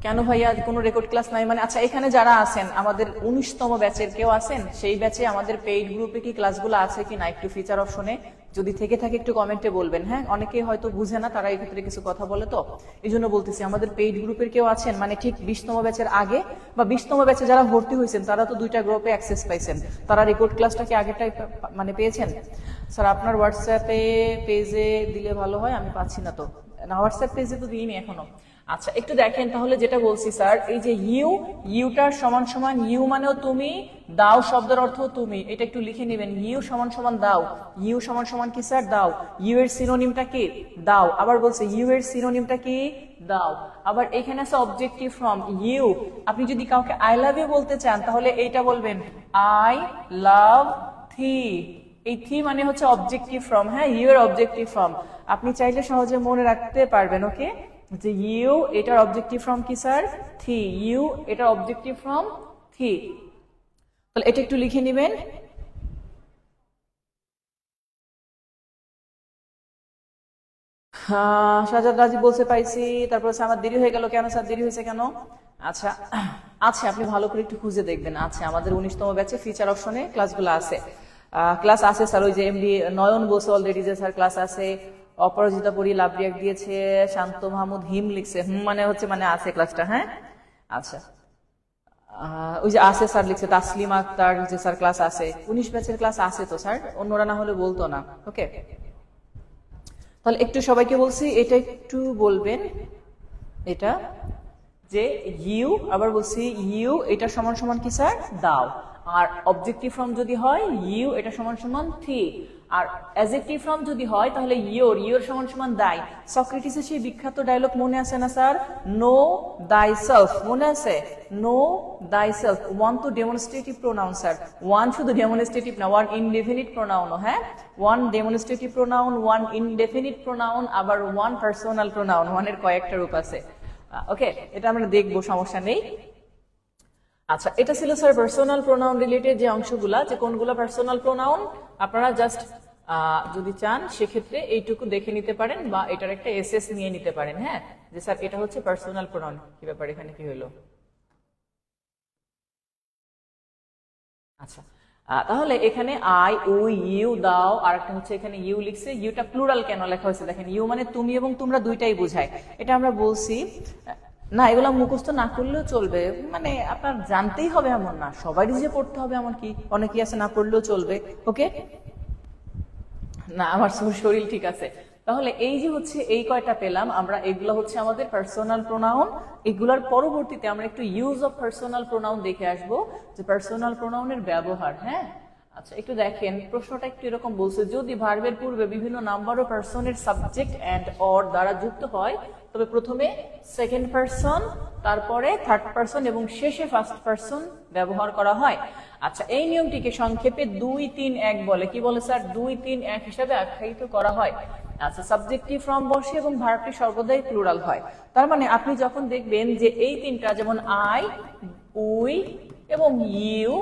A: কেন ভাইয়া কোনো রেকর্ড ক্লাস নাই মানে? আচ্ছা, এখানে যারা আছেন আমাদের 19তম ব্যাচের কেউ আছেন? সেই ব্যাচে আমাদের পেইড গ্রুপে কি ক্লাসগুলো আছে কিনা একটু ফিচার অপশনে যদি থেকে থাকে একটু কমেন্টে বলবেন, হ্যাঁ। অনেকে হয়তো বুঝে না, তারা এই ক্ষেত্রে কিছু কথা বলে, তো এই জন্য বলতেছি আমাদের পেইড গ্রুপের কেউ আছেন মানে ঠিক 20তম ব্যাচের আগে বা 20তম ব্যাচে যারা ভর্তি হয়েছেন তারা তো 2টা গ্রুপে অ্যাক্সেস পাইছেন, তারা রেকর্ড ক্লাসটা কি আগেরটাই মানে পেয়েছেন? স্যার আপনার হোয়াটসঅ্যাপে পেজে দিলে ভালো হয়, আমি পাচ্ছি না তো। না, হোয়াটসঅ্যাপ পেজে তো দিইনি এখনো। আচ্ছা, একটু দেখেন তাহলে, যেটা বলছি স্যার, এই যে ইউ, ইউটার সমান সমান, ইউ মানেও তুমি, দাও শব্দের অর্থ তুমি, এটা একটু লিখে নেবেন। ইউ সমান সমান দাও। ইউ সমান সমান কি স্যার? দাও। ইউ এর সিনোনিমটা কি? দাও। আবার বলছে ইউ এর সিনোনিমটা কি? দাও। আবার এখানে আছে অবজেক্টিভ ফর্ম ইউ। আপনি যদি কাউকে আই লাভ ইউ বলতে চান তাহলে এইটা বলবেন, আই লাভ থি। এই থি মানে হচ্ছে অবজেক্টিভ ফর্ম, হ্যাঁ। ইউ এর অবজেক্টিভ ফর্ম আপনি চাইলে সহজে মনে রাখতে পারবেন, ওকে। যে ইউ এটার অবজেক্টিভ ফর্ম কি স্যার? থি। ইউ এটার অবজেক্টিভ ফর্ম থি। তাহলে এটা একটু লিখে নেবেন। সাজাদ রাজি বলছে পাইছি। তারপর আমার দেরি হয়ে গেল কেন স্যার? দেরি হয়েছে কেন? আচ্ছা আচ্ছা, আপনি ভালো করে একটু খুঁজে দেখবেন। আচ্ছা, আমাদের 19তম ব্যাচে ফিচার অপশনে ক্লাসগুলো আছে। ক্লাস আছে স্যার, ওই যে এমডি নয়ন বলছে অলরেডি যে স্যার ক্লাস আছে। অপরাজিতা পরি লাভ রিয়াক্ট দিয়েছে। শান্ত মাহমুদ হিম লিখছে, মানে হচ্ছে মানে আছে ক্লাসটা, হ্যাঁ। আচ্ছা, ওই যে আছে স্যার লিখছে তাসলিম আক্তার যে স্যার ক্লাস আছে। 19 ব্যাচের ক্লাস আছে তো স্যার, অন্যরা না হলে বলতো না, ওকে। তাহলে একটু সবাইকে বলছি এটা একটু বলবেন, এটা যে ইউ, আবার বলছি ইউ এটা সমান সমান কি স্যার? দাও। আর অবজেক্টিভ ফর্ম যদি হয় ইউ, এটা সমান সমান থি। আর অ্যাডজেক্টিভ ফর্ম যদি হয় তাহলে ইয়োর সমান সমান দাই। সক্রেটিসের সেই বিখ্যাত ডায়লগ মনে আছে না স্যার? নো দাই সেলফ, মনে আছে? নো দাই সেলফ। ওয়ান তো ডেমনস্ট্রেটিভ প্রোনাউন স্যার, ওয়ান শুধু ডেমনস্ট্রেটিভ না, ওয়ান ইনডেফিনিট প্রোনাউন। হ্যাঁ, one demonstrative pronoun, one indefinite pronoun, আবার ওয়ান পার্সোনাল প্রোনাউন। ওয়ানের কয়েকটা রূপ আছে। ওকে, এটা আমরা দেখবো, সমস্যা নেই। আচ্ছা, এটা ছিল স্যার পার্সোনাল প্রোনাউন রিলেটেড যে অংশগুলা, যে কোনগুলো পার্সোনাল প্রোনাউন। আপনারা জাস্ট যদি চান সেক্ষেত্রে এইটুকু দেখে নিতে পারেন বা এটার একটা এসএস নিয়ে নিতে পারেন। হ্যাঁ, যে স্যার এটা হচ্ছে পার্সোনাল প্রোনাউন। কি ব্যাপার, এখানে কি হলো? আচ্ছা, তাহলে এখানে আই, উই, ইউ, দাও, আর একটা হচ্ছে এখানে ইউ লিখছে। ইউটা প্লুরাল কেন লেখা হয়েছে দেখেন, ইউ মানে তুমি এবং তোমরা দুইটাই বোঝায়। এটা আমরা বলছি না, এগুলো মুখস্থ না করলেও চলবে, মানে আপনার জানতেই হবে এমন না, সবারই যে পড়তে হবে এমন কি, অনেকেই আছে না পড়লেও চলবে। ওকে, না আমার শরীর ঠিক আছে। তাহলে এই যে হচ্ছে এই কয়টা পেলাম আমরা, এগুলো হচ্ছে আমাদের পার্সোনাল প্রোনাউন। এগুলার পরবর্তীতে আমরা একটু ইউজ অফ পার্সোনাল প্রোনাউন দেখে আসবো, যে পার্সোনাল প্রোনাউনের ব্যবহার। হ্যাঁ, আচ্ছা একটু দেখেন, প্রশ্নটা একটু এরকম বলছে, যদি ভার্বের পূর্বে বিভিন্ন নাম্বার ও পার্সনের সাবজেক্ট এন্ড অর দ্বারা যুক্ত হয় তবে প্রথমে সেকেন্ড পার্সন, তারপরে থার্ড পার্সন এবং শেষে ফার্স্ট পার্সন ব্যবহার করা হয়। আচ্ছা, এই নিয়মটিকে সংক্ষেপে 2-3-1 বলে। কি বলে স্যার? 2-3-1 হিসাবে আখ্যায়িত করা হয়। আচ্ছা, সাবজেক্টিভ ফর্ম বসে এবং ভার্বটি সর্বদাই প্লুরাল হয়। তার মানে আপনি যখন দেখবেন যে এই তিনটা, যেমন আই, উই এবং ইউ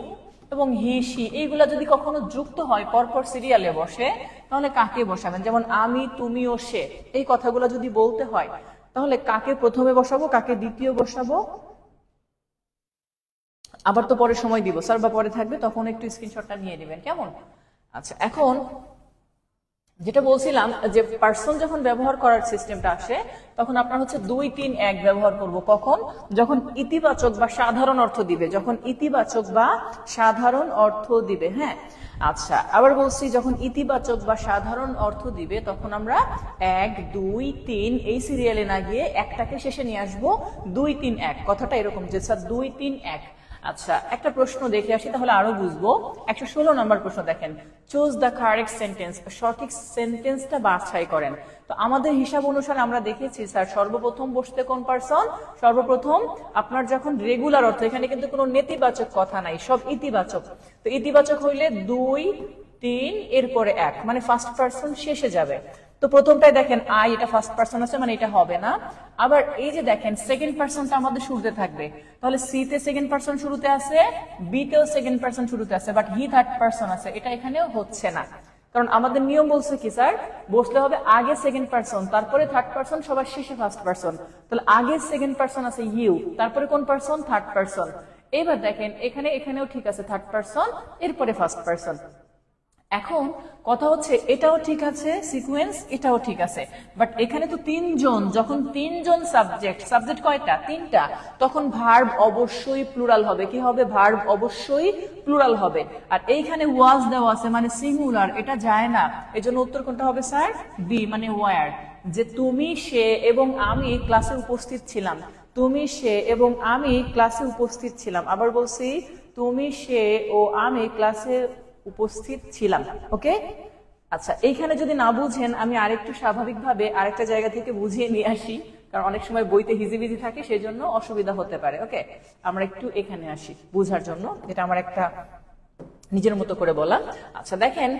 A: এবং হি, সি, এইগুলা যদি কখনো যুক্ত হয় পরপর সিরিয়ালে বসে, তাহলে কাকে বসাবেন? যেমন আমি, তুমি ও সে, এই কথাগুলো যদি বলতে হয় তাহলে কাকে প্রথমে বসাবো, কাকে দ্বিতীয় বসাবো? আবার তো পরে সময় দিব স্যার, বা পরে থাকবে, তখন একটু স্ক্রিনশটটা নিয়ে নেবেন, কেমন? আচ্ছা, এখন যেটা বলছিলাম যে পার্সন যখন ব্যবহার করার সিস্টেমটা আসে তখন আপনার হচ্ছে 2-3-1 ব্যবহার করব। কখন? যখন ইতিবাচক বা সাধারণ অর্থ দিবে, যখন ইতিবাচক বা সাধারণ অর্থ দিবে। হ্যাঁ, আচ্ছা আবার বলছি, যখন ইতিবাচক বা সাধারণ অর্থ দিবে তখন আমরা 1-2-3 এই সিরিয়ালে না গিয়ে একটাকে শেষে নিয়ে আসবো। 2-3-1 কথাটা এরকম যে স্যার 2-3-1। আচ্ছা, একটা প্রশ্ন দেখে আসি তাহলে আরো বুঝবো। 116 নম্বর প্রশ্ন দেখেন, চুজ দ্য কারেক্ট সেন্টেন্স, সঠিক সেন্টেন্সটা বাছাই করেন। তো আমাদের হিসাব অনুসারে আমরা দেখেছি স্যার সর্বপ্রথম বসতে কোন পার্সন? সর্বপ্রথম আপনার যখন রেগুলার অর্থ, এখানে কিন্তু কোনো নেতিবাচক কথা নাই, সব ইতিবাচক। তো ইতিবাচক হইলে 2-3 এরপরে 1, মানে ফার্স্ট পার্সন শেষে যাবে। তো প্রথমটাই দেখেন আই, এটা ফার্স্ট পার্সন আছে, মানে এটা হবে না। আবার এই যে দেখেন সেকেন্ড পার্সনটা আমাদের শুরুতে থাকবে, তাহলে সি তে সেকেন্ড পার্সন শুরুতে আছে, বি তেও সেকেন্ড পার্সন শুরুতে আছে, বাট হি থার্ড পার্সন আছে, এটা এখানেও হচ্ছে না। কারণ আমাদের নিয়ম বলছে কি স্যার, বসলে হবে আগে সেকেন্ড পার্সন, তারপরে থার্ড পার্সন, সবার শেষে ফার্স্ট পার্সন। তাহলে আগে সেকেন্ড পার্সন আছে ইউ, তারপরে কোন পার্সন? Third person. এবার দেখেন এখানেও ঠিক আছে, থার্ড পার্সন এরপরে ফার্স্ট পার্সন। এখন কথা হচ্ছে এটাও ঠিক আছে সিকোয়েন্স, এটাও ঠিক আছে, বাট এখানে তো তিনজন, যখন তিনজন সাবজেক্ট কয়টা? তিনটা, তখন ভার্ব অবশ্যই প্লুরাল হবে। কি হবে? ভার্ব অবশ্যই প্লুরাল হবে। আর এইখানে ওয়াজ দেওয়া আছে মানে সিঙ্গুলার, এটা যায় না। এজন্য উত্তর কোনটা হবে স্যার? বি, মানে ওয়ার। যে তুমি, সে এবং আমি ক্লাসে উপস্থিত ছিলাম, তুমি, সে এবং আমি ক্লাসে উপস্থিত ছিলাম। আবার বলছি, তুমি, সে ও আমি ক্লাসে উপস্থিত ছিলাম। ওকে, আচ্ছা এইখানে যদি না বুঝেন আমি আরেকটু স্বাভাবিকভাবে আরেকটা জায়গা থেকে বুঝিয়ে নিয়ে আসি, কারণ অনেক সময় বইতে হিজিবিজি থাকে, সেই জন্য অসুবিধা হতে পারে। ওকে, আমরা একটু এখানে আসি বুঝার জন্য, যেটা আমার একটা নিজের মতো করে বলা। আচ্ছা দেখেন,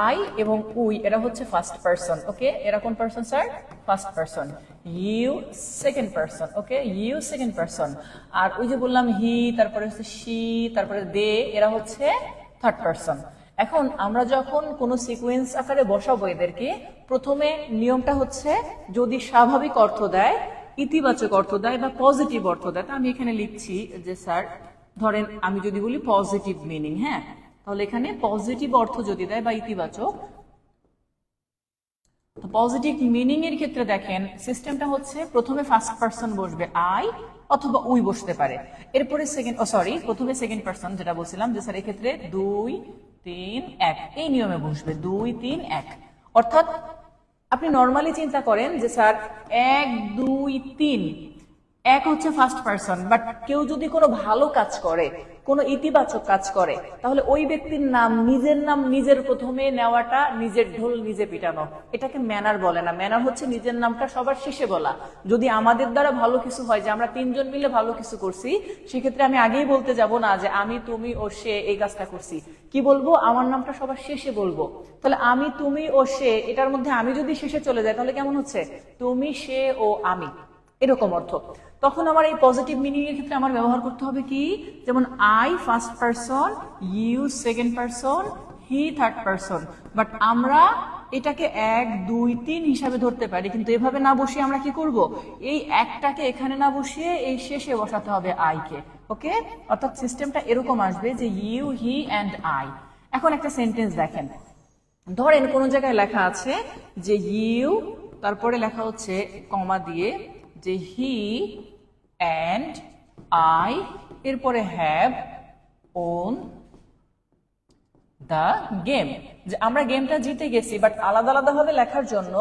A: আই এবং উই এরা হচ্ছে ফার্স্ট পার্সন। ওকে, এরা কোন person sir? First person. You second person. Okay, you second person. আর ওই যে বললাম হি, তারপরে হচ্ছে শি, তারপরে দে, এরা হচ্ছে থার্ড পার্সন। এখন আমরা যখন কোনো সিকোয়েন্স আকারে বসাবো এদেরকে, প্রথমে নিয়মটা হচ্ছে যদি স্বাভাবিক অর্থ দেয়, ইতিবাচক অর্থ দেয় বা পজিটিভ অর্থ দেয়, আমি এখানে লিখছি যে স্যার ধরেন আমি যদি বলি পজিটিভ মিনিং, হ্যাঁ, তাহলে এখানে পজিটিভ অর্থ যদি দেয় বা ইতিবাচক, তো পজিটিভ মিনিং এর ক্ষেত্রে দেখেন সিস্টেমটা হচ্ছে প্রথমে ফার্স্ট পার্সন বসবে আই অথবা উই বসতে পারে, এরপরে প্রথমে সেকেন্ড পার্সন যেটা বলছিলাম যে স্যার এক্ষেত্রে 2-3-1 এই নিয়মে বসবে 2-3-1। অর্থাৎ আপনি নর্মালি চিন্তা করেন যে স্যার 1-2-3 এক হচ্ছে ফার্স্ট পারসন, বাট কেউ যদি কোনো ভালো কাজ করে, কোনো ইতিবাচক কাজ করে, তাহলে ওই ব্যক্তির নাম নিজের প্রথমে নেওয়াটা, নিজের ঢোল নিজে পিটানো, এটাকে ম্যানার বলে না। ম্যানার হচ্ছে নিজের নামটা সবার শেষে বলা। যদি আমাদের দ্বারা ভালো কিছু হয়, যে আমরা তিনজন মিলে ভালো কিছু করছি, সেক্ষেত্রে আমি আগেই বলতে যাব না যে আমি, তুমি ও সে এই কাজটা করছি। কি বলবো? আমার নামটা সবার শেষে বলবো। তাহলে আমি, তুমি ও সে, এটার মধ্যে আমি যদি শেষে চলে যাই, তাহলে কেমন হচ্ছে? তুমি, সে ও আমি, এরকম অর্থ। তখন আমার এই পজিটিভ মিনিং এর ক্ষেত্রে আমার ব্যবহার করতে হবে কি? যেমন I first person, you second person, he third person. But আমরা এটাকে 1, 2, 3 হিসাবে ধরতে পারি, কিন্তু এভাবে না বসিয়ে আমরা কি করব? এই একটাকে এখানে না বসিয়ে এই শেষে বসাতে হবে আই কে। ওকে, অর্থাৎ সিস্টেমটা এরকম আসবে যে ইউ, হি অ্যান্ড আই। এখন একটা সেন্টেন্স দেখেন, ধরেন কোন জায়গায় লেখা আছে যে ইউ, তারপরে লেখা হচ্ছে কমা দিয়ে যে হি অ্যান্ড আই, এরপরে হ্যাভ ওন দ্য গেম। যে আমরা গেমটা জিতে গেছি, বাট আলাদা আলাদা ভাবে লেখার জন্য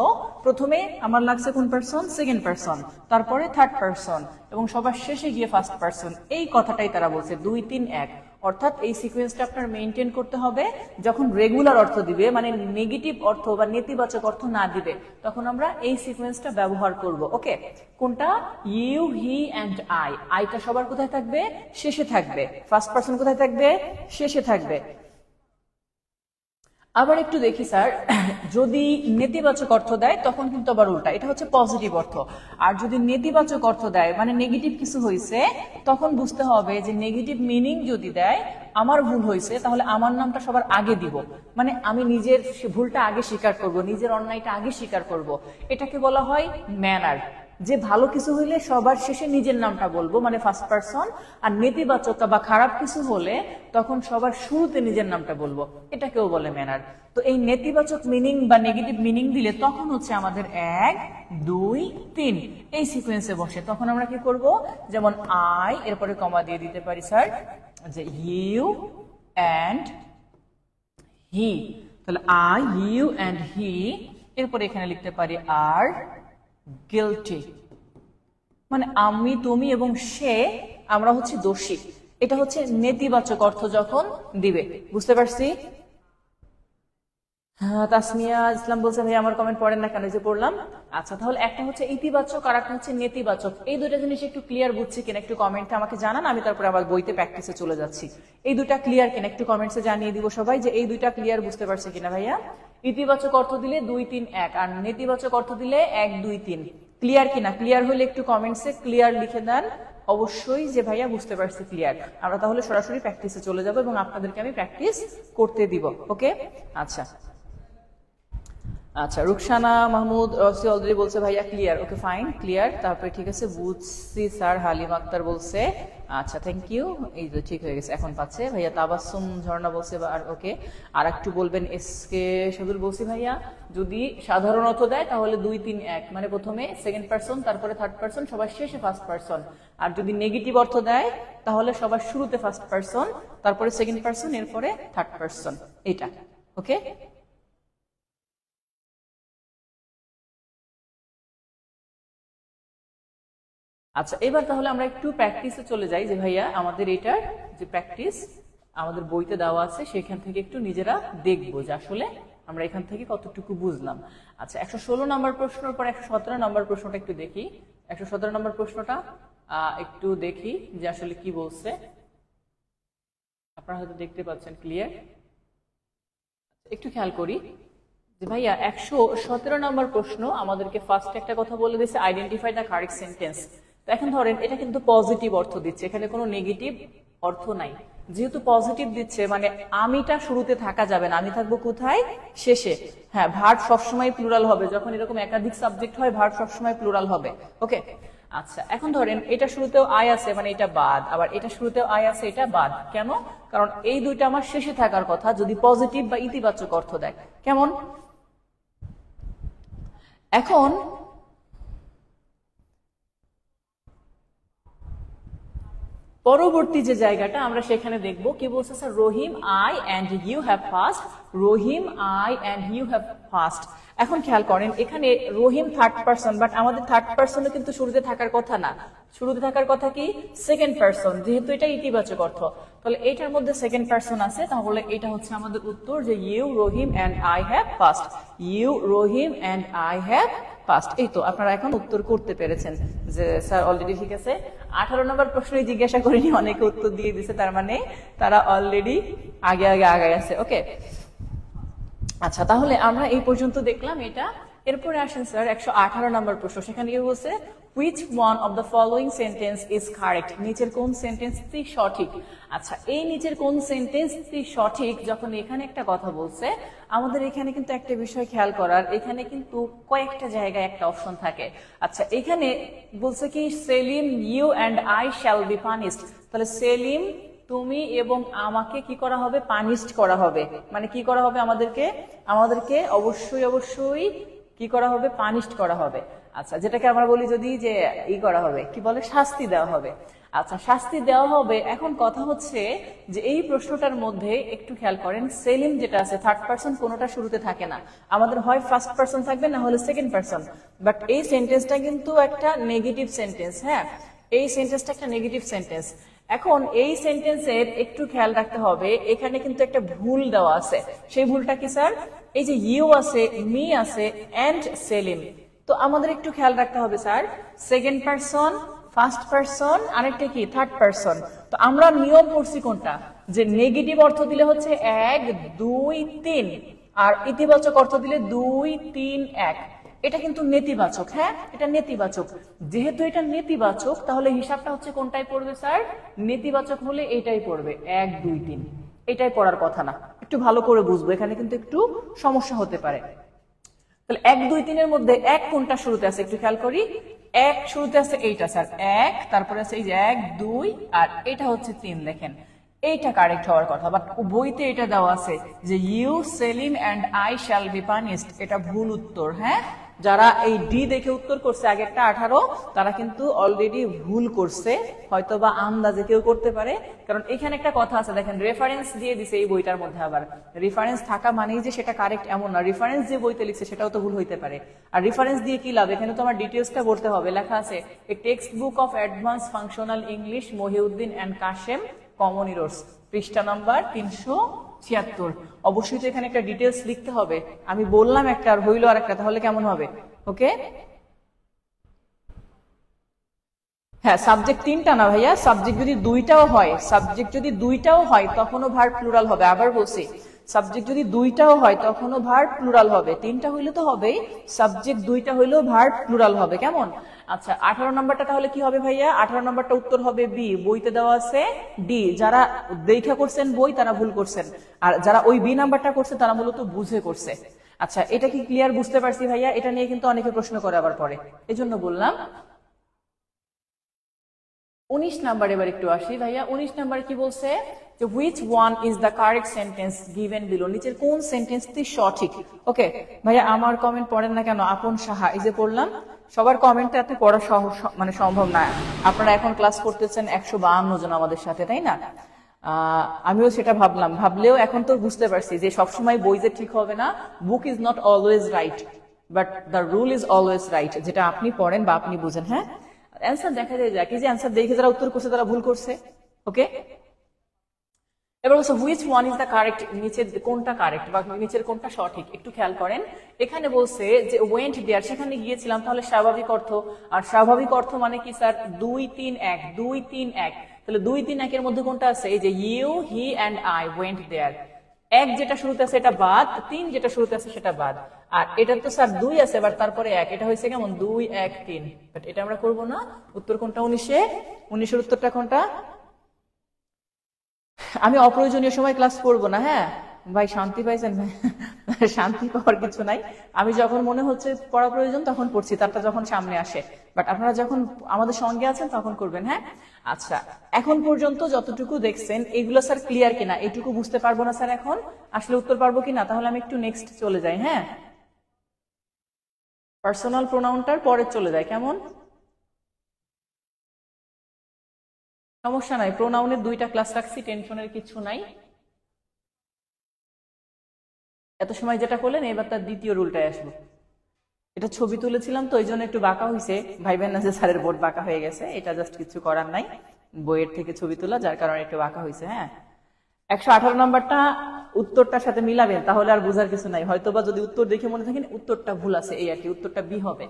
A: প্রথমে আমার লাগছে কোন পারসন? সেকেন্ড পারসন, তারপরে থার্ড পারসন, এবং সবার শেষে গিয়ে ফার্স্ট পারসন। এই কথাটাই তারা বলছে 2, 3, 1। অর্থাৎ এই সিকোয়েন্সটা আপনার মেনটেন করতে হবে। যখন রেগুলার অর্থ দিবে, মানে নেগেটিভ অর্থ বা নেতিবাচক অর্থ না দিবে, তখন আমরা এই সিকোয়েন্সটা ব্যবহার করব। ওকে, কোনটা? You, he and I. আইটা সবার কোথায় থাকবে? শেষে থাকবে। ফার্স্ট পারসন কোথায় থাকবে? শেষে থাকবে। আবার একটু দেখি স্যার, যদি নেতিবাচক অর্থ দেয় তখন কিন্তু আবার উল্টা, এটা হচ্ছে পজিটিভ অর্থ। আর যদি নেতিবাচক অর্থ দেয়, মানে নেগেটিভ কিছু হয়েছে, তখন বুঝতে হবে যে নেগেটিভ মিনিং যদি দেয়, আমার ভুল হয়েছে, তাহলে আমার নামটা সবার আগে দিব। মানে আমি নিজের ভুলটা আগে স্বীকার করব, নিজের অন্যায়টা আগে স্বীকার করব। এটাকে বলা হয় ম্যানার। যে ভালো কিছু হইলে সবার শেষে নিজের নামটা বলবো, মানে ফার্স্ট পারসন। আর নেতিবাচক বা খারাপ কিছু হলে তখন সবার শুরুতে নিজের নামটা বলবো, এটাকেও বলে ম্যানার। তো এই নেতিবাচক মিনিং বা নেগেটিভ মিনিং দিলে তখন হচ্ছে আমাদের 1, 2, 3 এই সিকোয়েন্সে বসে। তখন আমরা কি করব? যেমন আই, এরপরে কমা দিয়ে দিতে পারি স্যার যে ইউ অ্যান্ড হি। তাহলে আই, ইউ অ্যান্ড হি, এরপরে এখানে লিখতে পারি আর গিলটি, মানে আমি, তুমি এবং সে, আমরা হচ্ছে দোষী। এটা হচ্ছে নেতিবাচক অর্থ যখন দিবে। বুঝতে পারছি? হ্যাঁ, তাসমিয়া ইসলাম বলছে ভাই আমার কমেন্ট পড়েন না কেন? যে পড়লাম। আচ্ছা, তাহলে একটা হচ্ছে ইতিবাচক আর একটা হচ্ছে নেতিবাচক। এই দুটো জিনিস একটু ক্লিয়ার বুঝছি কিনা একটু কমেন্টে আমাকে জানান, আমি তারপরে আবার বইতে প্র্যাকটিসে চলে যাচ্ছি। এই দুটা ক্লিয়ার কিনা একটু কমেন্টসে জানিয়ে দিব সবাই যে এই দুইটা ক্লিয়ার বুঝতে পারছে কিনা ভাইয়া। ইতিবাচক অর্থ দিলে 2, 3, 1, আর নেতিবাচক অর্থ দিলে 1, 2, 3। ক্লিয়ার কিনা? ক্লিয়ার হলে একটু কমেন্টসে ক্লিয়ার লিখে দেন অবশ্যই যে ভাইয়া বুঝতে পারছি, ক্লিয়ার। আমরা তাহলে সরাসরি প্র্যাকটিসে চলে যাব এবং আপনাদেরকে আমি প্র্যাকটিস করতে দিব। ওকে, আচ্ছা আচ্ছা। রুকসানা মাহমুদ রসি অলরেডি বলছে ভাইয়া ক্লিয়ার। Okay fine, clear. তারপরে ঠিক আছে, বুঝছি স্যার। হালিম আক্তার বলছে আচ্ছা থ্যাংক ইউ, এই তো ঠিক হয়ে গেছে, এখন পাচ্ছে ভাইয়া। তাবাসসুম ঝর্ণা বলছে আর ওকে, আর একটু বলবেন। এসকে শাদুল বলছি ভাইয়া যদি সাধারণ অর্থ দেয় তাহলে 2, 3, 1, মানে প্রথমে সেকেন্ড পারসন, তারপরে থার্ড পারসন, সবার শেষে ফার্স্ট পারসন। আর যদি নেগেটিভ অর্থ দেয় তাহলে সবার শুরুতে ফার্স্ট পারসন, তারপরে সেকেন্ড পারসন, এরপরে থার্ড পারসন। এটা ওকে। আচ্ছা, এবার তাহলে আমরা একটু প্র্যাকটিসে চলে যাই যে ভাইয়া আমাদের এটার যে প্র্যাকটিস আমাদের বইতে দেওয়া আছে সেখান থেকে একটু নিজেরা দেখবো যে আসলে আমরা এখান থেকে কতটুকু বুঝলাম। আচ্ছা, 116 নম্বর প্রশ্নের পর 117 নম্বর প্রশ্নটা একটু দেখি। 117 নম্বর প্রশ্নটা একটু দেখি যে আসলে কি বলছে। আপনারা হয়তো দেখতে পাচ্ছেন ক্লিয়ার। একটু খেয়াল করি যে ভাইয়া 117 নম্বর প্রশ্ন আমাদেরকে ফার্স্ট একটা কথা বলে দিয়েছে, আইডেন্টিফাই দ্য কারেক্ট সেন্টেন্স। তো এখন ধরেন এটা কিন্তু পজিটিভ অর্থ দিচ্ছে, এখানে কোনো নেগেটিভ অর্থ নাই। যেহেতু পজিটিভ দিচ্ছে মানে আমিটা শুরুতে থাকা যাবে না, আমি থাকবো কোথায়? শেষে। হ্যাঁ, ভার্ব সবসময় প্লুরাল হবে, যখন এরকম একাধিক সাবজেক্ট হয় ভার্ব সবসময় প্লুরাল হবে। ওকে, আচ্ছা এখন ধরেন এটা শুরুতেও আই আছে, মানে এটা বাদ, আবার এটা শুরুতেও আই আছে, এটা বাদ। কেন? কারণ এই দুইটা আমার শেষে থাকার কথা যদি পজিটিভ বা ইতিবাচক অর্থ দেয়। কেমন? এখন পরবর্তী যে জায়গাটা আমরা সেখানে দেখব কি বলছে sir, Rahim I and you have fast, Rahim I and you have fast. এখন খেয়াল করেন এখানে রহিম থার্ড পারসন, বাট আমাদের থার্ড পারসনও কিন্তু শুরুতে থাকার কথা না, শুরুতে থাকার কথা কি সেকেন্ড পারসন, যেহেতু এটা ইতিবাচক অর্থ, তাহলে এটার মধ্যে সেকেন্ড পারসন আছে, তাহলে এটা হচ্ছে আমাদের উত্তর যে you Rahim and I have fast, you Rahim and I have fast. এই তো আপনারা এখন উত্তর করতে পেরেছেন যে স্যার অলরেডি ঠিক আছে। 18 নম্বর প্রশ্নই জিজ্ঞাসা করিনি, অনেকে উত্তর দিয়ে দিছে, তার মানে তারা অলরেডি আগে আছে। ওকে, আচ্ছা তাহলে আমরা এই পর্যন্ত দেখলাম এটা। এরপরে আসেন স্যার 118 নম্বর প্রশ্ন, সেখানে কি বলছে, which one of the following sentence is correct, নিচের কোন সেন্টেন্সটি সঠিক। আচ্ছা এই নিচের কোন সেন্টেন্সটি সঠিক, যখন এখানে একটা কথা বলছে আমাদের এখানে কিন্তু একটা বিষয় খেয়াল করার, এখানে কিন্তু কয়েকটা জায়গায় একটা অপশন থাকে। আচ্ছা এখানে বলছে কি Selim you and I shall be punished, তাহলে সেলিম তুমি এবং আমাকে কি করা হবে, পানিশড করা হবে, মানে কি করা হবে, আমাদেরকে অবশ্যই কি করা হবে, পানিশড করা হবে। আচ্ছা যেটাকে আমরা বলি যদি যে করা হবে, কি বলে, শাস্তি দেওয়া হবে। আচ্ছা শাস্তি দেওয়া হবে। এখন কথা হচ্ছে যে এই প্রশ্নটার মধ্যে একটু খেয়াল করেন, সেলিম যেটা আছে থার্ড পারসন কোনোটা শুরুতে থাকে না, আমাদের হয় ফার্স্ট পারসন থাকবে না হলে সেকেন্ড পারসন, বাট এই সেন্টেন্সটা কিন্তু একটা নেগেটিভ সেন্টেন্স। হ্যাঁ এই সেন্টেন্সটা একটা নেগেটিভ সেন্টেন্স। এখন এই সেন্টেন্সের একটু খেয়াল রাখতে হবে, এখানে কিন্তু একটা ভুল দেওয়া আছে। সেই ভুলটা কি স্যার, এই যে ইউ আছে, মি আছে এন্ড সেলিম, তো আমাদের একটু খেয়াল রাখতে হবে sir, second person, first person, আরেকটা কি থার্ড পারসন। তো আমরা নিয়ম করছি কোনটা, যে নেগেটিভ অর্থ দিলে হচ্ছে 1 2 3, আর ইতিবাচক অর্থ দিলে 2 3 1। এটা কিন্তু নেতিবাচক। হ্যাঁ এটা নেতিবাচক, যেহেতু এটা নেতিবাচক তাহলে হিসাবটা হচ্ছে কোনটাই পড়বে স্যার, নেতিবাচক হলে এটাই পড়বে 1 2 3, এটাই পড়ার কথা না। একটু ভালো করে বুঝবো, এখানে কিন্তু একটু সমস্যা হতে পারে। তাহলে 1 2 3 এর মধ্যে 1 কোনটা শুরুতে আছে একটু খেয়াল করি, 1 শুরুতে আছে এইটা স্যার 1, তারপরে আছে এই যে 1 2, আর এটা হচ্ছে 3। দেখেন এইটা কারেক্ট হওয়ার কথা, বাট বইতে এটা দেওয়া আছে যে you Selim and I shall be punished, এটা ভুল উত্তর। হ্যাঁ যারা এই ডি দেখে উত্তর করছে আগেরটা 18, তারা কিন্তু অলরেডি ভুল করছে, হয়তো বা আন্দাজে কেউ করতে পারে, কারণ এখানে একটা কথা আছে দেখেন, রেফারেন্স দিয়ে দিছে এই বইটার মধ্যে, আবার রেফারেন্স থাকা মানেই যে সেটা কারেক্ট এমন না, রেফারেন্স যে বইতে লিখছে সেটাও তো ভুল হইতে পারে। আর রেফারেন্স দিয়ে কি লাভ, এখানে তো আমার ডিটেলসটা বলতে হবে, লেখা আছে a text book of advance functional English Mohiuddin and Kashem common errors, পৃষ্ঠা নাম্বার 376। অবশ্যই তো এখানে একটা ডিটেলস লিখতে হবে, আমি বললাম একটা আর হইলো আর একটা, তাহলে কেমন হবে। ওকে হ্যাঁ সাবজেক্ট 3টা না ভাইয়া, সাবজেক্ট যদি 2টাও হয় তখনও ভার্ব প্লুরাল হবে। আবার বলছি সাবজেক্ট যদি 2টাও হয় তখনও ভার্ব প্লুরাল হবে, 3টা হইলে তো হবেই, সাবজেক্ট 2টা হইলেও ভার্ব প্লুরাল হবে। কেমন? আচ্ছা 18 নম্বরটা তাহলে কি হবে ভাইয়া, 18 নম্বরটা উত্তর হবে বি, বইতে দেওয়া আছে ডি। যারা দেখা করছেন বই তারা ভুল করছেন, আর যারা ওই বি নাম্বারটা করছে তারা মূলত বুঝে করছে। আচ্ছা এটা কি ক্লিয়ার, বুঝতে পারছি ভাইয়া? এটা নিয়ে কিন্তু অনেকে প্রশ্ন করে আবার পরে, এজন্য বললাম। 19 নাম্বার এবার একটু আসি ভাইয়া। 19 নাম্বার কি বলছে যে which one is the correct sentence given below, নিচের কোন সেন্টেন্সটি সঠিক। ওকে ভাইয়া আমার কমেন্ট পড়েন না কেন, আপন সাহা এই যে পড়লাম, সবার কমেন্টটা এত পড়া মানে সম্ভব না। আপনারা এখন ক্লাস করতেছেন 152 জন আমাদের সাথে, তাই না? আমিও সেটা ভাবলেও এখন তো বুঝতে পারছি যে সবসময় বই যে ঠিক হবে না, book is not always right but the rule is always right, যেটা আপনি পড়েন বা আপনি বুঝেন। হ্যাঁ অ্যান্সার দেখা যায় কি যে অ্যান্সার দেখে যারা উত্তর করছে তারা ভুল করছে। ওকে এবার বলছে which one is the correct, নিচের কোনটা কারেক্ট বা নিচের কোনটা সঠিক একটু খেয়াল করেন। এখানে বলছে যে ওয়েন্ট দেয়ার, সেখানে গিয়েছিলাম, তাহলে স্বাভাবিক অর্থ, আর স্বাভাবিক অর্থ মানে কি স্যার 2 3 1, 2 3 1, তাহলে 2 3 1 এর মধ্যে কোনটা আছে, এই যে you he and I went there. 1 যেটা শুরুতে আছে এটা বাদ, 3 যেটা শুরুতে আছে সেটা বাদ, আর এটা তো স্যার 2 আছে এবার তারপরে 1, এটা হয়েছে কেমন 2 1 3, বাট এটা আমরা করব না। উত্তর কোনটা 19 এর উত্তরটা কোনটা? আমি অপ্রয়োজনীয় সময় ক্লাস করবো না। হ্যাঁ ভাই শান্তি পাইছেন ভাই? শান্তি পাওয়ার কিছু নাই, আমি যখন মনে হচ্ছে পড়া প্রয়োজন তখন পড়ছি, তারটা যখন সামনে আসে, বাট আপনারা যখন আমাদের সঙ্গে আছেন তখন করবেন। হ্যাঁ আচ্ছা এখন পর্যন্ত যতটুকু দেখছেন এগুলো স্যার ক্লিয়ার কিনা, এইটুকু বুঝতে পারবো না স্যার এখন আসলে উত্তর পারবো কিনা, তাহলে আমি একটু নেক্সট চলে যাই। হ্যাঁ পার্সোনাল প্রোনাউনটার পরে চলে যায়, কেমন? সমস্যা নাই, প্রোনাউনের 2টা ক্লাস রাখছি, টেনশনের কিছু নাই। এত সময় যেটা করলেন এবার তার দ্বিতীয় রুলটায় আসবো। এটা ছবি তুলেছিলাম তো এই জন্য একটু বাঁকা হয়েছে, ভাইবেন না যে স্যারের বোর্ড বাঁকা হয়ে গেছে, এটা জাস্ট কিছু করার নাই, বইয়ের থেকে ছবি তোলা, যার কারণে একটু বাঁকা হয়েছে। হ্যাঁ, 118 নম্বরটা উত্তরটার সাথে মিলাবেন, তাহলে আর বোঝার কিছু নাই। হয়তোবা যদি উত্তর দেখে মনে থাকেন উত্তরটা ভুল আছে, এই আর কি, উত্তরটা বি হবে।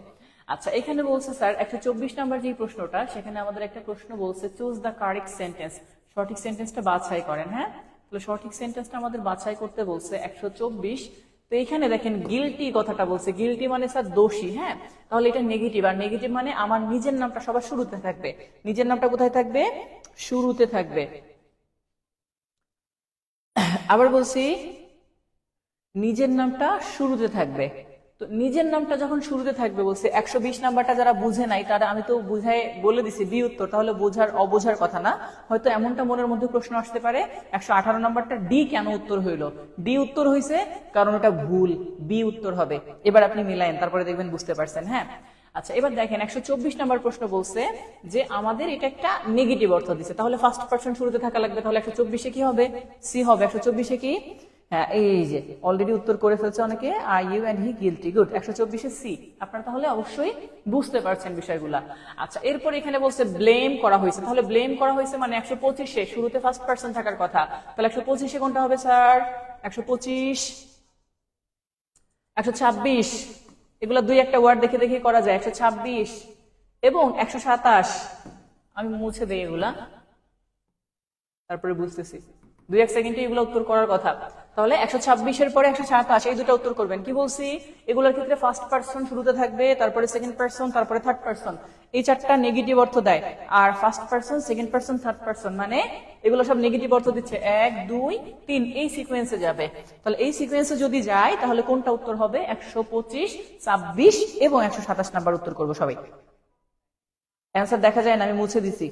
A: আচ্ছা, এখানে বলছে স্যার 124 নম্বর যে প্রশ্নটা, সেখানে আমাদের একটা প্রশ্ন বলছে চুজ দ্য কারেক্ট সেন্টেন্স, সঠিক সেন্টেন্সটা বাছাই করেন। হ্যাঁ, তাহলে সঠিক সেন্টেন্সটা আমাদের বাছাই করতে বলছে 124। তো এখানে দেখেন গিলটি কথাটা বলছে, গিলটি মানে স্যার দোষী। হ্যাঁ, তাহলে এটা নেগেটিভ, আর নেগেটিভ মানে আমার নিজের নামটা সবার শুরুতে থাকবে। নিজের নামটা কোথায় থাকবে? শুরুতে থাকবে। আবার বলছি নিজের নামটা শুরুতে থাকবে। তো নিজের নামটা যখন শুরুতে থাকবে বলছে, 120 নাম্বারটা যারা বুঝে নাই তারা, আমি তো বুঝাই বলে দিছি বি উত্তর, তাহলে বোঝার অবোঝার কথা না। হয়তো এমনটা মনের মধ্যে প্রশ্ন আসতে পারে 118 নাম্বারটা ডি কেন উত্তর হইলো? ডি উত্তর হয়েছে কারণ এটা ভুল, বি উত্তর হবে। এবার আপনি মিলায়েন, তারপরে দেখবেন বুঝতে পারছেন। হ্যাঁ, আচ্ছা, এবার দেখেন 124 নাম্বার প্রশ্ন বলছে যে আমাদের এটা একটা নেগেটিভ অর্থ দিচ্ছে, তাহলে ফার্স্ট পারসন শুরুতে থাকা লাগবে। তাহলে 124-এ কি হবে? সি হবে। 124-এ কি? হ্যাঁ, এই যে অলরেডি উত্তর করে ফেলছে অনেকে, are you and he guilty. Good, 124-এ সি। আপনারা তাহলে অবশ্যই বুঝতে পারছেন বিষয়গুলা। আচ্ছা, এরপর এখানে বলছে ব্লেম করা হয়েছে, তাহলে ব্লেম করা হয়েছে মানে 125-এ শুরুতে ফার্স্ট পারসন থাকার কথা। তাহলে 125-এ কোনটা হবে স্যার? 125, 126, এগুলা দুই একটা ওয়ার্ড দেখে দেখে করা যায়। 126 এবং 127, আমি মুছে দেই এগুলা, তারপরে বুঝতেছি। 2-1 সেকেন্ডে এগুলো উত্তর করার কথা। তাহলে 126-এর পরে 127, এই দুটো উত্তর করবেন। কি বলছি? এগুলোর ক্ষেত্রে ফার্স্ট পারসন শুরুতে থাকবে, তারপরে সেকেন্ড পারসন, তারপরে থার্ড পারসন। এই চারটা নেগেটিভ অর্থ দেয়। আর first person, second person, third person মানে এগুলো সব নেগেটিভ অর্থ দিচ্ছে। 1, 2, 3 এই সিকোয়েন্সে যাবে। তাহলে এই সিকোয়েন্সে যদি যায় তাহলে কোনটা উত্তর হবে? 125, 26 এবং 127 নাম্বার উত্তর করবো সবাই। অ্যান্সার দেখা যায় না, আমি মুছে দিছি।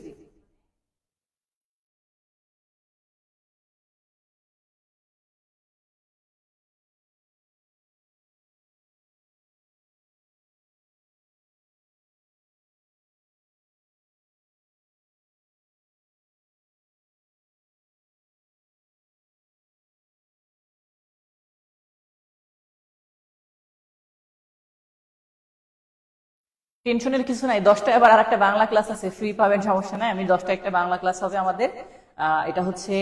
A: টেনশনের কিছু নাই, 10টায় আবার আরেকটা বাংলা ক্লাস আছে, ফ্রি পাবেন, সমস্যা নাই। আমি 10টায় একটা বাংলা ক্লাস হবে আমাদের, এটা হচ্ছে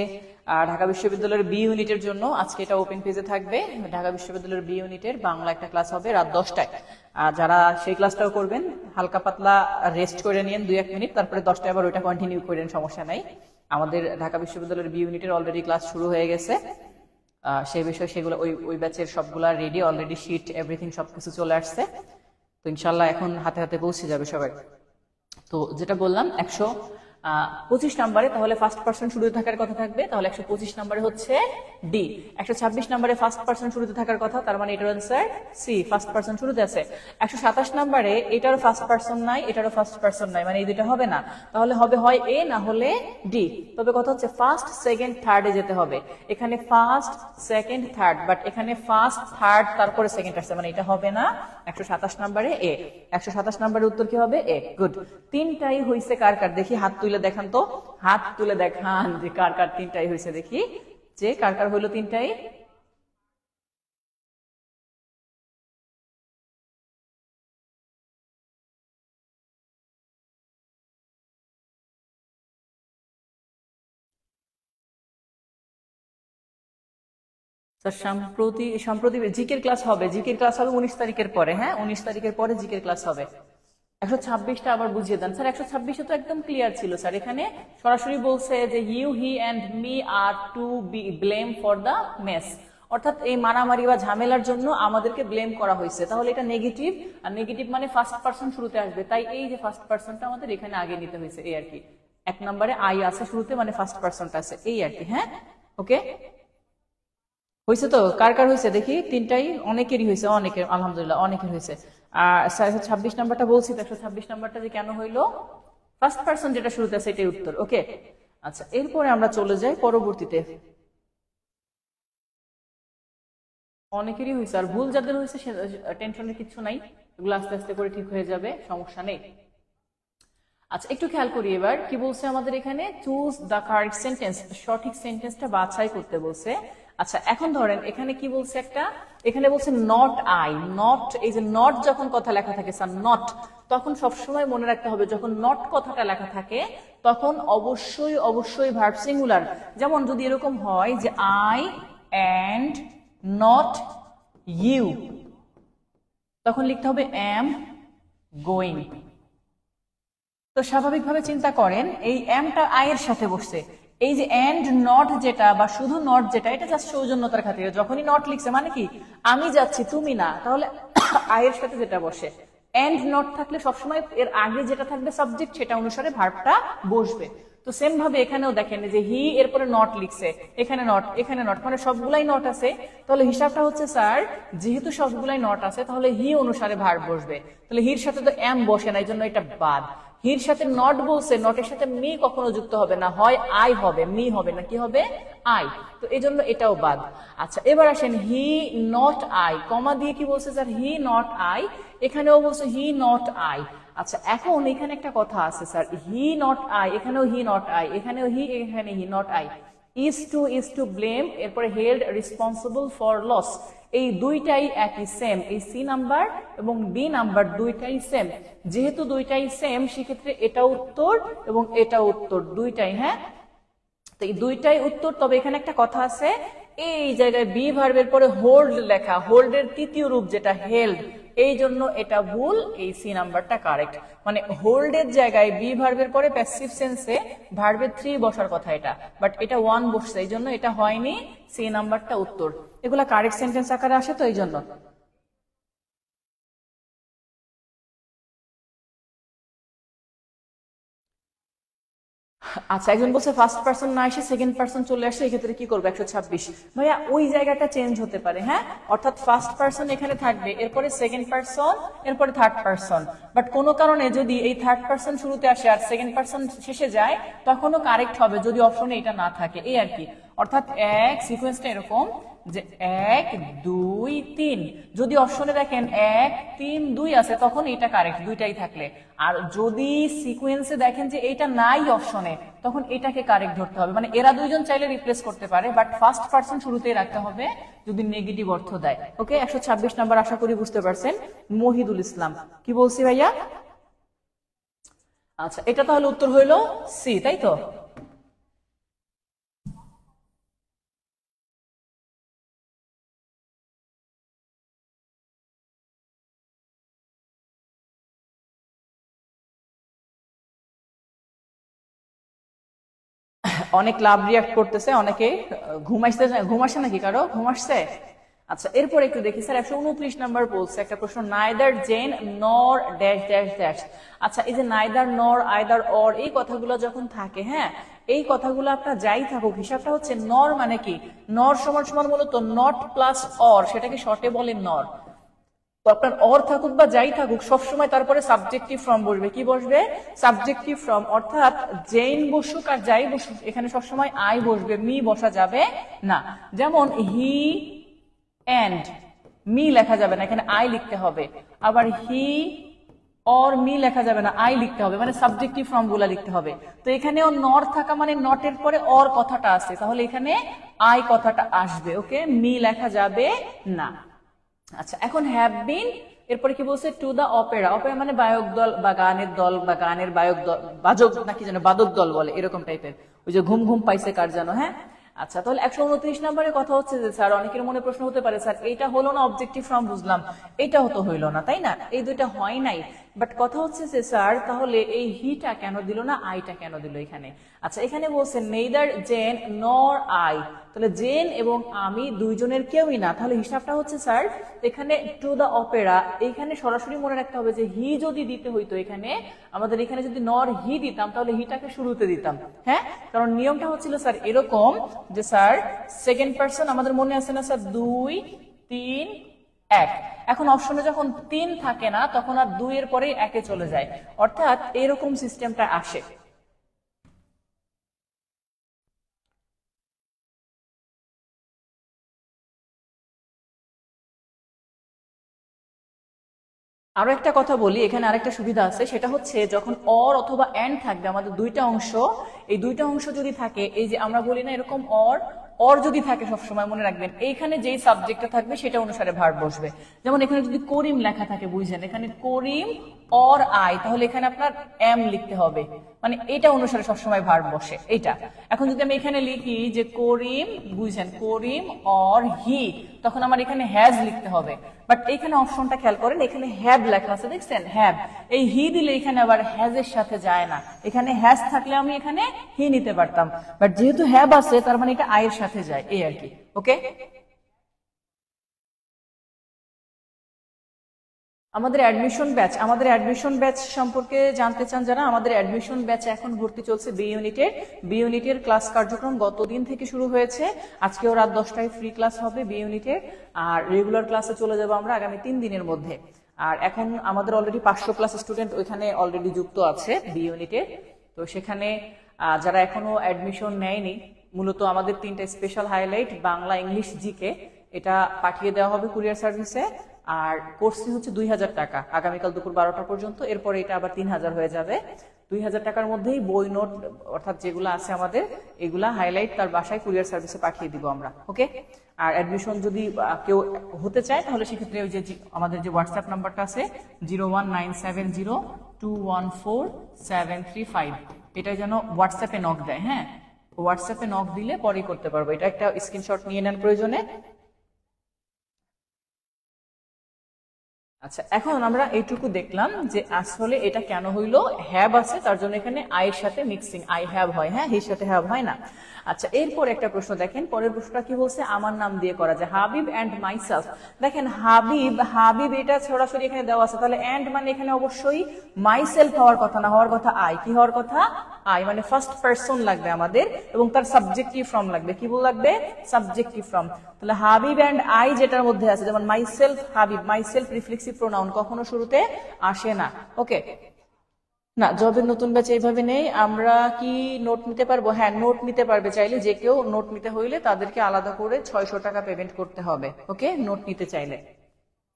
A: ঢাকা বিশ্ববিদ্যালয়ের বি ইউনিটের জন্য। আজকে এটা ওপেন পেজে থাকবে। ঢাকা বিশ্ববিদ্যালয়ের বি ইউনিটের বাংলা একটা ক্লাস হবে রাত 10টায়। যারা সেই ক্লাসটাও করবেন হালকা পাতলা রেস্ট করে নিন 2-1 মিনিট, তারপরে 10টায় আবার ওইটা কন্টিনিউ করেন, সমস্যা নাই। আমাদের ঢাকা বিশ্ববিদ্যালয়ের বি ইউনিটের অলরেডি ক্লাস শুরু হয়ে গেছে। সেই বিষয়ে সেগুলো ওই ব্যাচের সবগুলা রেডি, অলরেডি শিট এভরিথিং সবকিছু চলে আসছে। তো ইনশাল্লাহ এখন হাতে হাতে পৌঁছে যাবে সবাই। তো যেটা বললাম 125 নাম্বারে তাহলে ফার্স্ট পারসন শুরুতে থাকার কথা থাকবে, তাহলে 125 নাম্বারে হচ্ছে ডি। 126 নাম্বারে ফার্স্ট পারসন শুরুতে থাকার কথা, তার মানে এটার আনসার সি, ফার্স্ট পারসন শুরুতে আছে। 127 নাম্বারে এটারও ফার্স্ট পারসন নাই, এটারও ফার্স্ট পারসন নাই, মানে এই দুটো হবে না। তাহলে হবে হয় এ না হলে ডি। তবে কথা হচ্ছে ফার্স্ট সেকেন্ড থার্ডে যেতে হবে। এখানে ফার্স্ট সেকেন্ড থার্ড, বাট এখানে ফার্স্ট থার্ড তারপরে সেকেন্ড আসছে, মানে এটা হবে না। 127 নাম্বারে এ। 127 নাম্বারের উত্তর কি হবে? এ। গুড। তিনটাই হইছে কার কার দেখি, হাত তুলে দেখান তো, হাত তুলে দেখান যে কার কার তিনটাই হয়েছে, দেখি যে কার কার হইলো তিনটাই। সম্প্রতি সম্প্রতি জিকের ক্লাস হবে, জিকের ক্লাস হবে 19 তারিখের পরে। হ্যাঁ, 19 তারিখের পরে জিকের ক্লাস হবে। 126টা আবার বুঝিয়ে দেন স্যার। 126-এ তো একদম ক্লিয়ার ছিল স্যার, এখানে সরাসরি বলছে যে you, he and me are to be blame for the mess, অর্থাৎ এই মারামারি বা ঝামেলার জন্য আমাদেরকে ব্লেম করা হয়েছে। তাহলে এটা নেগেটিভ, আর নেগেটিভ মানে ফার্স্ট পারসন শুরুতে আসবে, তাই এই যে ফার্স্ট পারসনটা আমাদের এখানে আগে নিতে হয়েছে, এই আর কি। 1 নম্বরে আই আছে শুরুতে, মানে ফার্স্ট পারসনটা আছে, এই আর কি। হ্যাঁ, ওকে হয়েছে তো? কার কার হয়েছে দেখি? তিনটাই অনেকেরই হয়েছে, অনেকের, আলহামদুলিল্লাহ অনেকের হয়েছে। আর 126 নাম্বারটা বলছি তো, 126 নাম্বারটা যে কেন হইলো, ফার্স্ট পারসন যেটা শুরুতে আছে এটাই উত্তর। ওকে, আচ্ছা, এরপরে আমরা চলে যাই পরবর্তীতে। অনেকেরই হয়েছে, আর ভুল যাদের হয়েছে টেনশনের কিছু নাই, এগুলো আস্তে আস্তে করে ঠিক হয়ে যাবে, সমস্যা নেই। আচ্ছা একটু খেয়াল করি এবার কি বলছে আমাদের এখানে, চুজ দ্য কারেক্ট সেন্টেন্স, সঠিক সেন্টেন্সটা বাছাই করতে বলছে। আচ্ছা এখন ধরেন এখানে কি বলছে একটা, এখানে বলছে নট আই, নট, এই যে নট যখন কথা লেখা থাকে স্যার নট, তখন সবসময় মনে রাখতে হবে যখন নট কথাটা লেখা থাকে তখন অবশ্যই অবশ্যই ভার্ব সিঙ্গুলার। যেমন যদি এরকম হয় যে আই অ্যান্ড নট ইউ, তখন লিখতে হবে অ্যাম গোয়িং। তো স্বাভাবিকভাবে চিন্তা করেন এই এমটা আই এর সাথে বসছে, এই যে এন্ড নট যেটা বা শুধু নট যেটা, এটা জাস্ট সৌজন্যতার খাতিরে, যখনই নট লিখছে মানে কি আমি যাচ্ছি তুমি না, তাহলে আই এর সাথে যেটা বসে, এন্ড নট থাকলে সবসময় এর আগে যেটা থাকবে সাবজেক্ট সেটা অনুসারে ভার্বটা বসবে। তো সেম ভাবে এখানেও দেখেন যে হি এরপরে নট লিখছে, এখানে নট এখানে নট, মানে সবগুলাই নট আছে, তাহলে হিসাবটা হচ্ছে স্যার যেহেতু সবগুলাই নট আছে তাহলে হি অনুসারে ভার্ব বসবে, তাহলে হির সাথে তো এম বসে না, এই জন্য এটা বাদ। হির সাথে নট বলছে, নটের সাথে মি কখনো যুক্ত হবে না, হয় আই হবে মি হবে না, কি হবে আই, তো এই জন্য এটাও বাদ। আচ্ছা এবার আসেন হি নট আই, কমা দিয়ে কি বলছে স্যার হি নট আই, এখানেও বলছে হি নট আই। আচ্ছা এখন এখানে একটা কথা আছে স্যার, হি নট আই, এখানেও হি নট আই, এখানেও হি, এখানে he not I, is to blame, এরপরে held responsible for loss, এই দুইটাই একই সেম, এই সি নাম্বার এবং ডি নাম্বার দুইটাই সেম, যেহেতু দুইটাই সেম সেক্ষেত্রে এটা উত্তর এবং এটা উত্তর দুইটাই, হ্যাঁ তো এই দুইটাই উত্তর। তবে এখানে একটা কথা আছে, এই জায়গায় বি ভার্বের পরে হোল্ড লেখা, হোল্ডের তৃতীয় রূপ যেটা হেল্ড, এই জন্য এটা ভুল, এই সি নাম্বারটা কারেক্ট, মানে হোল্ডের জায়গায় বি ভার্বের পরে প্যাসিভ সেন্সে ভার্বের 3 বসার কথা এটা, বাট এটা 1 বসছে, এই জন্য এটা হয়নি, সি নাম্বারটা উত্তর। এগুলা কারেক্ট সেন্টেন্স আকারে আসে তো এই জন্য। আচ্ছা একজন বলছে ফার্স্ট পার্সন না এসে সেকেন্ড পার্সন চলে আসে, এই ক্ষেত্রে কি করবে 126, ভাইয়া ওই জায়গাটা চেঞ্জ হতে পারে, হ্যাঁ অর্থাৎ ফার্স্ট পার্সন এখানে থাকবে, এরপরে সেকেন্ড পার্সন, এরপরে থার্ড পার্সন, বাট কোনো কারণে যদি এই থার্ড পার্সন শুরুতে আসে আর সেকেন্ড পার্সন শেষে যায় তখনও কারেক্ট হবে যদি অপশনে এটা না থাকে, এই আর কি। অর্থাৎ এক সিকোয়েন্সটা এরকম যে 1 2 3, যদি অপশনে দেখেন 1 3 2 আছে তখন এটা কারেক্ট দুইটাই থাকলে, আর যদি সিকোয়েন্সে দেখেন যে এটা নাই অপশনে তখন এটাকে কারেক্ট ধরতে হবে, মানে এরা দুইজন চাইলে রিপ্লেস করতে পারে বাট ফার্স্ট পার্সন শুরুতেই রাখতে হবে যদি নেগেটিভ অর্থ দেয়। ওকে 126 নাম্বার আশা করি বুঝতে পারছেন। মহিদুল ইসলাম কি বলছি ভাইয়া? আচ্ছা এটা তাহলে উত্তর হইল সি, তাই তো? অনেক লাভ রিয়াক্ট করতেছে, অনেকে ঘুমাইছে নাকি, কারো ঘুম আসছে? আচ্ছা এরপর একটু দেখি স্যার 129 নাম্বার বলছে একটা প্রশ্ন, নাইদার জেন নর ড্যাশ ড্যাশ ড্যাশ। আচ্ছা এই যে নাইদার নর আইদার অর এই কথাগুলো যখন থাকে, হ্যাঁ এই কথাগুলো আপনার যাই থাকুক হিসাবটা হচ্ছে নর মানে কি, নর সমান সমান মূলত নট প্লাস অর, সেটাকে শর্টে বলে নর। তো আপনার অর থাকুক বা যাই থাকুক সবসময় তারপরে সাবজেক্টিভ ফর্ম বসবে, কি বসবে সাবজেক্টিভ ফর্ম, অর্থাৎ জেইন বসুক আর যাই বসুক এখানে সবসময় আই বসবে, মি বসা যাবে না। যেমন হি এন্ড মি লেখা যাবে না, এখানে আই লিখতে হবে, আবার হি অর মি লেখা যাবে না, আই লিখতে হবে, মানে সাবজেক্টিভ ফর্ম গুলা লিখতে হবে। তো এখানেও নর থাকা মানে নটের পরে অর কথাটা আছে, তাহলে এখানে আই কথাটা আসবে, ওকে মি লেখা যাবে না। আচ্ছা এখন হ্যাভ বিন, এরপরে কি বলছে টু দা অপেরা, অপেরা মানে বায়ক দল বা গানের দল বা গানের বায়ক দল, বাজক নাকি যেন বাদক দল বলে এরকম টাইপের, ওই যে ঘুম ঘুম পাইছে কার জানো, হ্যাঁ আচ্ছা তাহলে 129 নম্বরের কথা হচ্ছে যে স্যার অনেকের মনে প্রশ্ন হতে পারে স্যার এইটা হলো না অবজেক্টিভ ফর্ম, বুঝলাম এটাও তো হইলো না তাই না, এই দুইটা হয় নাই, বাট কথা হচ্ছে যে স্যার তাহলে এই হিটা কেন দিল না আইটা কেন দিল এখানে। আচ্ছা এখানে বলছে নেইদার জেন নর আই, তাহলে জেন এবং আমি দুইজনের কেউই না, তাহলে হিসাবটা হচ্ছে স্যার এখানে টু দা অপেরা, এখানে সরাসরি মনে রাখতে হবে যে হি যদি দিতে হইতো এখানে আমাদের এখানে যদি নর হি দিতাম তাহলে হিটাকে শুরুতে দিতাম, হ্যাঁ কারণ নিয়মটা হচ্ছিল স্যার এরকম যে স্যার সেকেন্ড পার্সন আমাদের মনে আছে না স্যার 2 3 1, এখন অপশনে যখন 3 থাকে না তখন আর 2 এর পরে একে চলে যায়, অর্থাৎ এরকম সিস্টেমটা আসে। আরো একটা কথা বলি, এখানে আরেকটা সুবিধা আছে, সেটা হচ্ছে যখন অর অথবা এন্ড থাকবে আমাদের দুইটা অংশ, এই দুইটা অংশ যদি থাকে, এই যে আমরা বলি না এরকম অর অর যদি থাকে, সবসময় মনে রাখবেন এইখানে যেই সাবজেক্টটা থাকবে সেটা অনুসারে ভার্ব বসবে। যেমন এখানে যদি করিম লেখা থাকে, বুঝছেন, এখানে করিম অর আই, তাহলে এখানে আপনার এম লিখতে হবে, মানে এটা অনুসারে সবসময় ভার্ব বসে এইটা। এখন যদি আমি এখানে লিখি যে করিম, বুঝছেন, করিম অর হি, তখন আমার এখানে হ্যাজ লিখতে হবে। বাট এখানে অপশনটা খেয়াল করেন, এখানে হ্যাভ লেখা আছে, দেখছেন, হ্যাভ, এই হি দিলে এখানে আবার হ্যাজ এর সাথে যায় না, এখানে হ্যাজ থাকলে আমি এখানে হি নিতে পারতাম, বাট যেহেতু হ্যাভ আছে তার মানে এটা আই এর সাথে যায়, এই আর কি। ওকে, আমাদের অ্যাডমিশন ব্যাচ সম্পর্কে জানতে চান যারা, আমাদের অ্যাডমিশন ব্যাচ এখন ভর্তি চলছে বি ইউনিটের ক্লাস কার্যক্রম গতদিন থেকে শুরু হয়েছে। আজকেও রাত 10টায় ফ্রি ক্লাস হবে বি ইউনিটের, আর রেগুলার ক্লাসে চলে যাব আমরা আগামী 3 দিনের মধ্যে। আর এখন আমাদের অলরেডি 500 প্লাস স্টুডেন্ট ওইখানে অলরেডি যুক্ত আছে বি ইউনিটের। তো সেখানে যারা এখনো অ্যাডমিশন নেয়নি, মূলত আমাদের 3টা special highlight, Bangla, English, GK, এটা পাঠিয়ে দেওয়া হবে কুরিয়ার সার্ভিসে। আর কোর্স ফি হচ্ছে 2000 টাকা আগামীকাল দুপুর 12টা পর্যন্ত, এরপরে এটা আবার 3000 হয়ে যাবে। 2000 টাকার মধ্যেই বই, নোট, অর্থাৎ যেগুলো আছে আমাদের এগুলা হাইলাইট তার বাসায় কুরিয়ার সার্ভিসে পাঠিয়ে দিব আমরা। ওকে, আর অ্যাডমিশন যদি কেউ হতে চায় তাহলে সেক্ষেত্রে ওই যে আমাদের যে হোয়াটসঅ্যাপ নাম্বারটা আছে 01970214735, এটা যেন হোয়াটসঅ্যাপে নক দেয়। হ্যাঁ, হোয়াটসঅ্যাপে নক দিলে পরেই করতে পারবো, এটা একটা স্ক্রিনশট নিয়ে নেন প্রয়োজনে। আচ্ছা, এখন আমরা এইটুকু দেখলাম যে আসলে এটা কেন হইলো, হ্যাভ আছে তার জন্য এখানে আই এর সাথে মিক্সিং, আই হ্যাভ হয়, হ্যাঁ, হির সাথে হ্যাভ হয় না। আচ্ছা, এরপর একটা প্রশ্ন দেখেন, পরের প্রশ্নটা কি বলছে, আমার নাম দিয়ে করা যায়, হাবিব এন্ড মাইসেলফ। দেখেন হাবিব এটা সরাসরি এখানে দেওয়া আছে, তাহলে এন্ড মানে এখানে অবশ্যই মাইসেলফ হওয়ার কথা না, হওয়ার কথা আই। কি হওয়ার কথা? আই, মানে ফার্স্ট পারসন লাগবে আমাদের, এবং তার সাবজেক্টিভ ফর্ম লাগবে। কি লাগবে? Subjective form. তাহলে হাবিব এন্ড আই যেটার মধ্যে আছে, যেমন myself Habib, myself reflexive pronoun, কখনো শুরুতে আসে না। ওকে, না, জবের নতুন ব্যাচ এইভাবে নেই। আমরা কি নোট নিতে পারবো? হ্যাঁ, নোট নিতে পারবে চাইলে, যে কেউ নোট নিতে হইলে তাদেরকে আলাদা করে 600 টাকা পেমেন্ট করতে হবে। ওকে, নোট নিতে চাইলে।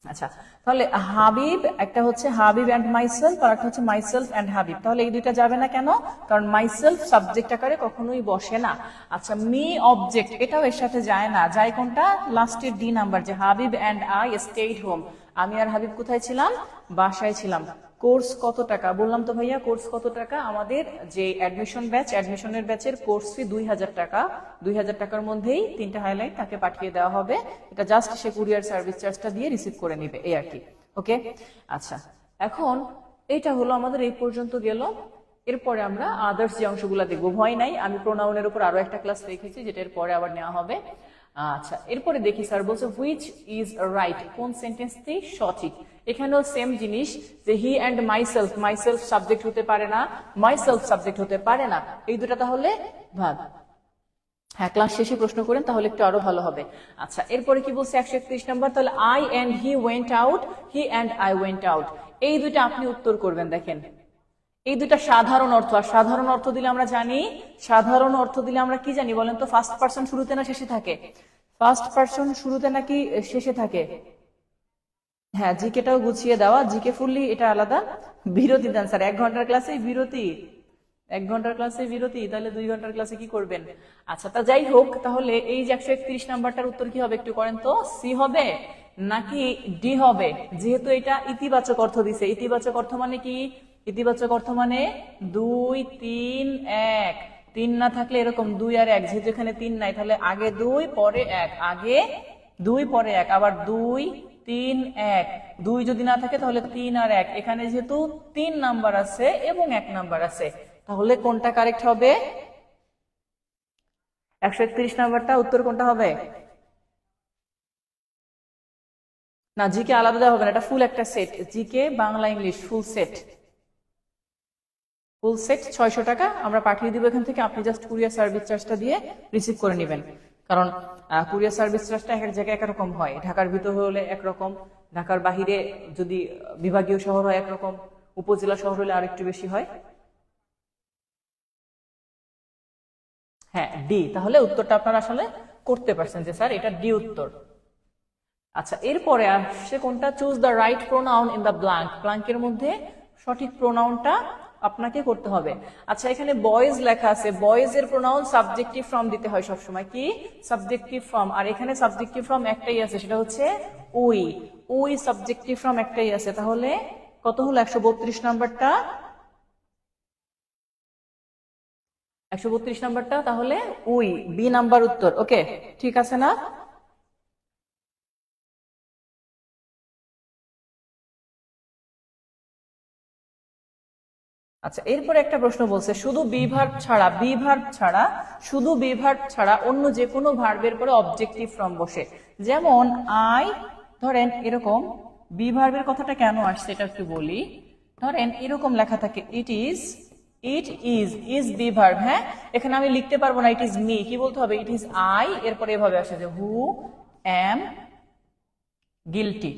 A: আচ্ছা, তাহলে হাবিব, একটা হচ্ছে হাবিব এন্ড মাইসেলফ, আর একটা হচ্ছে মাইসেলফ এন্ড হাবিব। তাহলে এই দুইটা যাবে না কেন? কারণ মাইসেলফ সাবজেক্ট আকারে কখনোই বসে না। আচ্ছা, মি অবজেক্ট, এটাও এর সাথে যায় না। যায় কোনটা? লাস্টের ডি নাম্বার, যে Habib and I stayed home. আমি আর হাবিব কোথায় ছিলাম? বাসায় ছিলাম। কোর্স কত টাকা? বললাম তো ভাইয়া, কোর্স কত টাকা? আমাদের যে অ্যাডমিশন ব্যাচ, অ্যাডমিশনের ব্যাচের কোর্স ফি 2000 টাকা। 2000 টাকার মধ্যেই 3টা হাইলাইট তাকে পাঠিয়ে দেওয়া হবে। এটা জাস্ট সে কুরিয়ার সার্ভিস চার্জটা দিয়ে রিসিভ করে নিবে, এই আর কি। ওকে, আচ্ছা, এখন এইটা হলো আমাদের এই পর্যন্ত গেল। এরপরে আমরা আদার্স যে অংশগুলো দেখবো। ভয় নাই, আমি প্রোনাউনের উপর আরো একটা ক্লাস রেখেছি, যেটা এর পরে আবার নেওয়া হবে। আচ্ছা, এরপরে দেখি, স্যার বলছে হুইচ ইজ রাইট, কোন সেন্টেন্সটি সঠিক। এখানেও সেম জিনিস, যে he and myself, myself subject হতে পারে না, মাইসেলফ সাবজেক্ট হতে পারে না, এই দুটা তাহলে ভাগ। হ্যাঁ, ক্লাস শেষে প্রশ্ন করেন তাহলে একটু আরো ভালো হবে। আচ্ছা, এরপরে কি বলছে 131 নম্বর, তাহলে I and he went out, he and I went out, এই দুইটা আপনি উত্তর করবেন। দেখেন, এই দুটা সাধারণ অর্থ, আর সাধারণ অর্থ দিলে আমরা জানি, সাধারণ অর্থ দিলে আমরা কি জানি বলেন তো? ফার্স্ট পারসন শুরুতে না শেষে থাকে? ফার্স্ট পারসন শুরুতে নাকি শেষে থাকে? হ্যাঁ, জিকেটাও গুছিয়ে দেওয়া, জিকে ফুললি এটা আলাদা। বিরতি দেন স্যার, 1 ঘন্টার ক্লাসে বিরতি, 1 ঘন্টার ক্লাসে বিরতি, তাহলে 2 ঘন্টার ক্লাসে কি করবেন? আচ্ছা, তা যাই হোক, তাহলে এই যে 131 নাম্বারটার উত্তর কি হবে একটু করেন তো? সি হবে নাকি ডি হবে? যেহেতু এটা ইতিবাচক অর্থ দিছে, ইতিবাচক অর্থ মানে কি? ইতিবাচক অর্থ মানে 2, 3, 1, 3 না থাকলে এরকম 2 আর 1, যেহেতু এখানে 3 নাই, তাহলে আগে 2 পরে 1, আগে 2 পরে 1, আবার 2, 3, 1, 2 যদি না থাকে তাহলে 3 আর 1, এখানে যেহেতু 3 নাম্বার আছে এবং 1 নাম্বার আছে, তাহলে কোনটা কারেক্ট হবে? 131 নাম্বারটা উত্তর কোনটা হবে? না, জিকে আলাদা দেওয়া হবে না, এটা ফুল একটা set, GK Bangla English full set, full set 600 টাকা আমরা পাঠিয়ে দিব এখান থেকে। আপনি জাস্ট কুরিয়ার সার্ভিস চার্জটা দিয়ে রিসিভ করে নেবেন, কারণ কুরিয়ার সার্ভিস চার্জটা এক এক জায়গায় একরকম হয়। ঢাকার ভিতর হলে একরকম, ঢাকার বাহিরে যদি বিভাগীয় শহর হয় একরকম, উপজেলা শহর হলে আরেকটু বেশি হয়। হ্যাঁ, ডি, তাহলে উত্তরটা আপনারা আসলে করতে পারছেন যে স্যার এটা ডি উত্তর। আচ্ছা, এরপরে আসছে কোনটা? Choose the right pronoun in the blank. ব্ল্যাঙ্কের মধ্যে সঠিক প্রোনাউনটা আপনাকে করতে হবে। আচ্ছা, এখানে বয়েজ লেখা আছে, বয়েজ এর প্রোনাউন সাবজেক্টিভ ফর্ম দিতে হয় সবসময়। কি? Subjective form. আর এখানে সাবজেক্টিভ ফর্ম একটাই আছে, সেটা হচ্ছে উই। উই সাবজেক্টিভ ফর্ম একটাই আছে। তাহলে কত হলো? 132 নাম্বারটা, 132 নাম্বারটা তাহলে উই, বি নাম্বার উত্তর। ওকে, ঠিক আছে না? আচ্ছা, এরপরে একটা প্রশ্ন বলছে শুধু বি ভার্ব ছাড়া, বি ভার্ব ছাড়া, শুধু বি ভার্ব ছাড়া অন্য যে কোনো ভার্বের পরে অবজেক্টিভ ফর্ম বসে। যেমন আই, ধরেন এরকম, বি ভার্বের কথাটা কেন আসছে এটা একটু বলি। ধরেন এরকম লেখা থাকে it is, it is be verb. হ্যাঁ, এখানে আমি লিখতে পারবো না ইট ইজ মি, কি বলতে হবে? ইট ইজ আই, এরপরে এভাবে আসে যে হু অ্যাম গিলটি,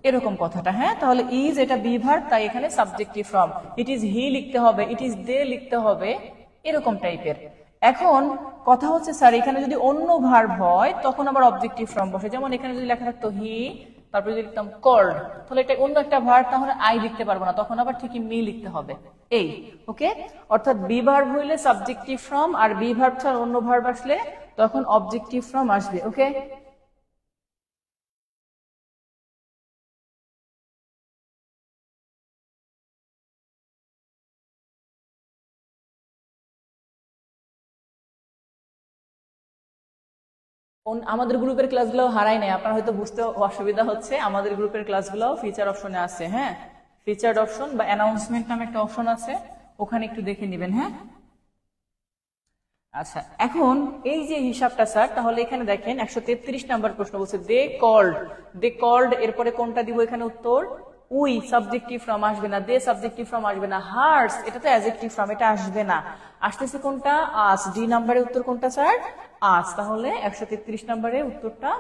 A: এরকম কথাটা। হ্যাঁ, তাহলে ইজ এটা বি ভার্ব, তাই এখানে subjective form. It is he লিখতে হবে, ইট ইজ দে লিখতে হবে, এরকম টাইপের। এখন কথা হচ্ছে স্যার এখানে যদি অন্য ভার্ব হয় তখন আবার অবজেক্টিভ ফর্ম বসে। যেমন এখানে যদি লেখা থাকতো হি, তারপর যদি লিখতাম কল্ড, তাহলে এটা অন্য একটা ভার্ব, তাহলে আই লিখতে পারবো না, তখন আবার ঠিকই মি লিখতে হবে। এই ওকে, অর্থাৎ বি ভার্ব হইলে সাবজেক্টিভ ফর্ম, আর বি ভার্ব ছাড়া অন্য ভার্ব আসলে তখন অবজেক্টিভ ফর্ম আসবে। ওকে, আমাদের গ্রুপের ক্লাসগুলো হারাই নাই, আপনার হয়তো বুঝতে অসুবিধা হচ্ছে। আমাদের গ্রুপের ক্লাসগুলো ফিচার অপশনে আছে। হ্যাঁ, ফিচার্ড অপশন বা অ্যানাউন্সমেন্ট নামে একটা অপশন আছে, ওখানে একটু দেখে নেবেন। হ্যাঁ, আচ্ছা, এখন এই যে হিসাবটা স্যার, তাহলে এখানে দেখেন 133 নাম্বার প্রশ্ন বলছে দে কল্ড, দে কল্ড, এরপরে কোনটা দিব এখানে উত্তর? উই সাবজেক্টিভ ফর্ম আসবে না, দে সাবজেক্টিভ ফর্ম আসবে না, হার্স এটা তো অ্যাডজেক্টিভ ফর্ম, এটা আসবে না। আসতেছে কোনটা? আস। ডি নাম্বারে উত্তর কোনটা স্যার? আস। তাহলে 133 নাম্বারে উত্তরটা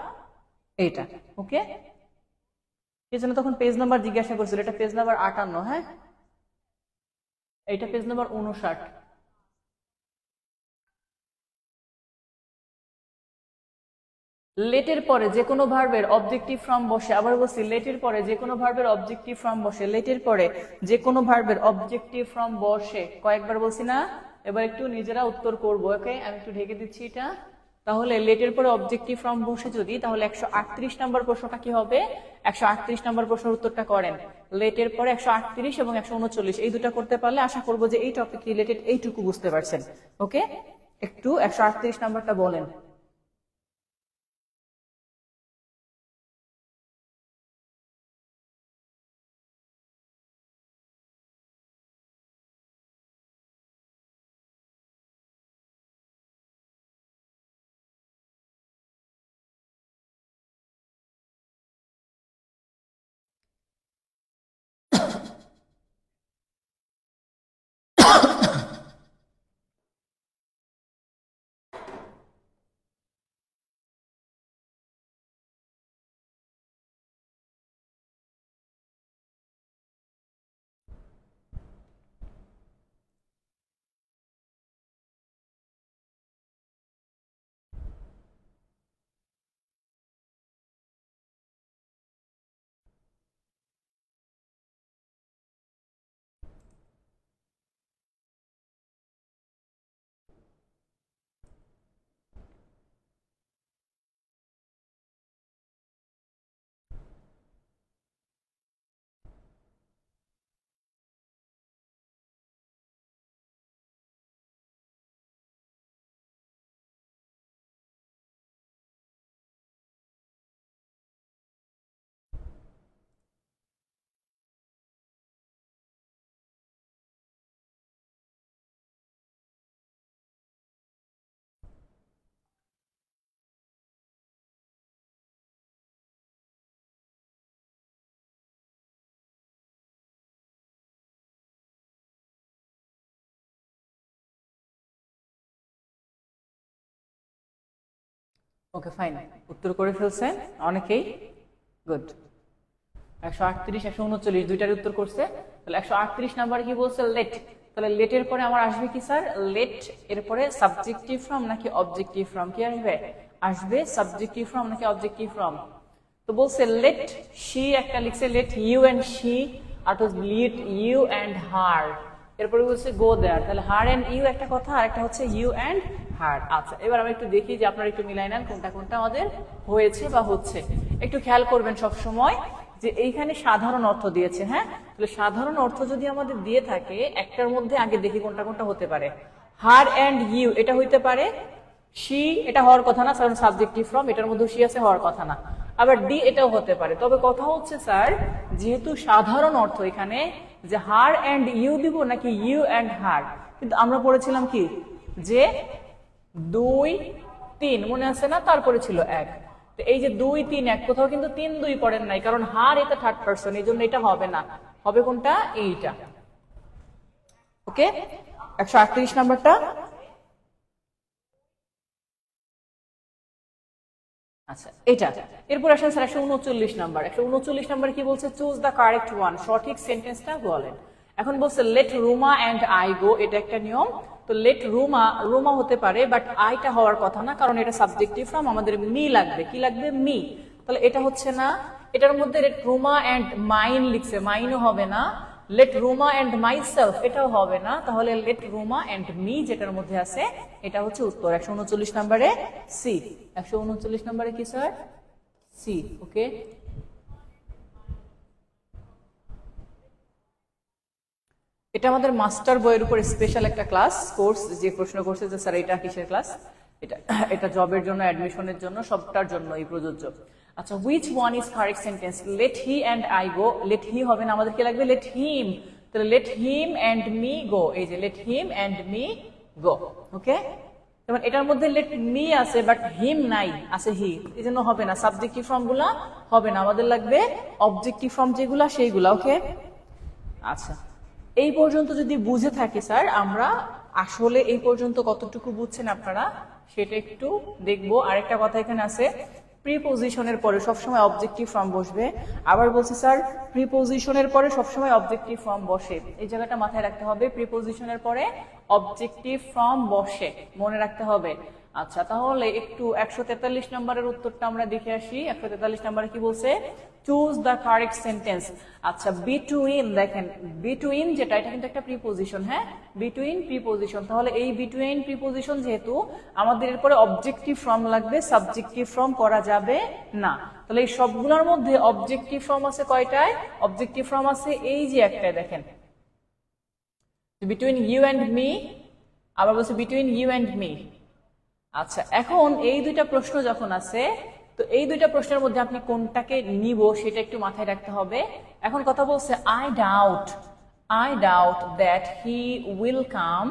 A: এইটা। ওকে, এই জন্য তখন পেজ নাম্বার জিজ্ঞাসা করছিল, এটা পেজ নাম্বার 58। হ্যাঁ, এইটা পেজ নাম্বার 59। লেটের পরে যে কোনো ভার্বের অবজেক্টিভ ফর্ম বসে, আবার বলছি লেটের পরে যে কোনো ভার্বের অবজেক্টিভ ফর্ম বসে, লেটের পরে যে কোনো ভার্বের অবজেক্টিভ ফর্ম বসে। কয়েকবার বলছি না? এবার একটু নিজেরা উত্তর করবো। ওকে, আমি একটু ঢেকে দিচ্ছি এটা। তাহলে লেটের পরে অবজেক্টিভ ফর্ম বসে যদি, তাহলে 138 নাম্বার প্রশ্নটা কি হবে? 138 নাম্বার প্রশ্নের উত্তরটা করেন। লেটের পরে 138 এবং 139 এই দুটা করতে পারলে আশা করবো যে এই টপিক রিলেটেড এইটুকু বুঝতে পারছেন। ওকে, একটু 138 নাম্বারটা বলেন। ওকে, ফাইন, উত্তর করে ফেলছেন অনেকেই। গুড। 138 139 দুইটার উত্তর করছে। তাহলে 138 নাম্বারে কি বলছে? লেট। তাহলে লেটের পরে আমার আসবে কি স্যার? লেট এরপরে সাবজেক্টিভ ফর্ম নাকি অবজেক্টিভ ফর্ম? কি আসবে? আসবে সাবজেক্টিভ ফর্ম নাকি অবজেক্টিভ ফর্ম? তো বলছে লেট শি একটা লিখছে লেট ইউ এন্ড শি, আর তো লেট ইউ এন্ড হার, এরপরে বলছে গো দেয়ার, তাহলে হার এন্ড ইউ একটা কথা, আর একটা হচ্ছে ইউ এন্ড হার। আচ্ছা, এবার আমরা একটু দেখি যে আপনারা একটু মিলাই নেন কোনটা কোনটা আমাদের হয়েছে বা হচ্ছে। একটু খেয়াল করবেন সব সময় যে এইখানে সাধারণ অর্থ দিয়েছে, হ্যাঁ, তাহলে সাধারণ অর্থ যদি আমাদের দিয়ে থাকে একটার মধ্যে আগে দেখি কোনটা কোনটা হতে পারে। হার এন্ড ইউ এটা হইতে পারে, শি এটা হওয়ার কথা না, কারণ সাবজেক্টিভ ফর্ম, এটার মধ্যে শি আছে, হওয়ার কথা না। আবার ডি এটাও হতে পারে। তবে কথা হচ্ছে স্যার, যেহেতু সাধারণ অর্থ এখানে, যে হার এন্ড ইউ দিব নাকি ইউ এন্ড হার, কিন্তু আমরা পড়েছিলাম কি যে 2 3 মনে আছে না, তারপরে ছিল 1। তো এই যে 2 3 1 কোথাও কিন্তু 3 2 পড়েন নাই, কারণ হার এটা থার্ড পারসন, এই জন্য এটা হবে না, হবে কোনটা, এইটা। ওকে, 138 নাম্বারটা। আচ্ছা, এটা এরপর আসেন স্যার 139 নাম্বার। 139 নাম্বার কি বলছে, চুজ দ্য কারেক্ট ওয়ান, সঠিক সেন্টেন্সটা বলেন। এখন বলছে let Ruma and I go, এটা একটা নিয়ম। তো লেট রুমা, রুমা হতে পারে, বাট আইটা হওয়ার কথা না, কারণ এটা সাবজেক্টিভ ফর্ম, আমাদের মি লাগবে, কি লাগবে, মি। তাহলে এটা হচ্ছে না, এটার মধ্যে লেট রুমা এন্ড মাইন লিখছে, মাইনও হবে না। লেট রুমা এন্ড মাইসেলফ এটাও হবে না, তাহলে লেট রুমা এন্ড মি যেটার মধ্যে আছে এটা হচ্ছে উত্তর। 139 নম্বরে সি। 139 নম্বরে কি স্যার, সি। ওকে, এটা আমাদের মাস্টার বইয়ের উপর স্পেশাল একটা ক্লাস কোর্স, যে প্রশ্ন করছে যে স্যার এটা কিসের ক্লাস, এটা এটা জবের জন্য, অ্যাডমিশনের জন্য, সবটার জন্য এই প্রযোজ্য। আচ্ছা, which one is correct sentence, let he and I go, let he হবে না, আমাদের কি লাগবে, লেট হিম। তাহলে let him and me go, এই যে let him and me go. Okay, যেমন এটার মধ্যে লেট মি আছে বাট হিম নাই, আছে হি, এই জন্য হবে না, সাবজেক্টিভ ফর্ম গুলা হবে না, আমাদের লাগবে অবজেক্টিভ ফর্ম যেগুলা সেইগুলা। ওকে, আচ্ছা, এই পর্যন্ত যদি বুঝে থাকি স্যার, আমরা আসলে এই পর্যন্ত কতটুকু বুঝছেন আপনারা সেটা একটু দেখবো। আরেকটা কথা এখানে আছে, প্রিপোজিশনের পরে সবসময় অবজেক্টিভ ফর্ম বসবে। আবার বলছি স্যার, প্রিপোজিশনের পরে সবসময় অবজেক্টিভ ফর্ম বসে, এই জায়গাটা মাথায় রাখতে হবে, প্রিপোজিশনের পরে অবজেক্টিভ ফর্ম বসে, মনে রাখতে হবে। আচ্ছা, তাহলে একটু 143 নম্বরের উত্তরটা আমরা দেখে আসি। 143 নম্বরে কি বলছে, চুজ দ্য কারেক্ট সেন্টেন্স। আচ্ছা, বিটুইন, দেখেন বিটুইন যেটা, এটা কিন্তু একটা প্রিপোজিশন, হ্যাঁ, বিটুইন প্রিপোজিশন। তাহলে এই বিটুইন প্রিপোজিশন যেহেতু, আমাদের এরপরে অবজেক্টিভ ফর্ম লাগবে, সাবজেক্টিভ ফর্ম করা যাবে না। তাহলে এই সবগুলোর মধ্যে অবজেক্টিভ ফর্ম আছে কয়টায়, অবজেক্টিভ ফর্ম আছে এই যে একটাই, দেখেন বিটুইন ইউ এন্ড মি, আবার বলছে বিটুইন ইউ এন্ড মি। আচ্ছা, এখন এই দুইটা প্রশ্ন যখন আছে, তো এই দুইটা প্রশ্নের মধ্যে আপনি কোনটাকে নিব সেটা একটু মাথায় রাখতে হবে। এখন কথা বলছে I doubt that he will come,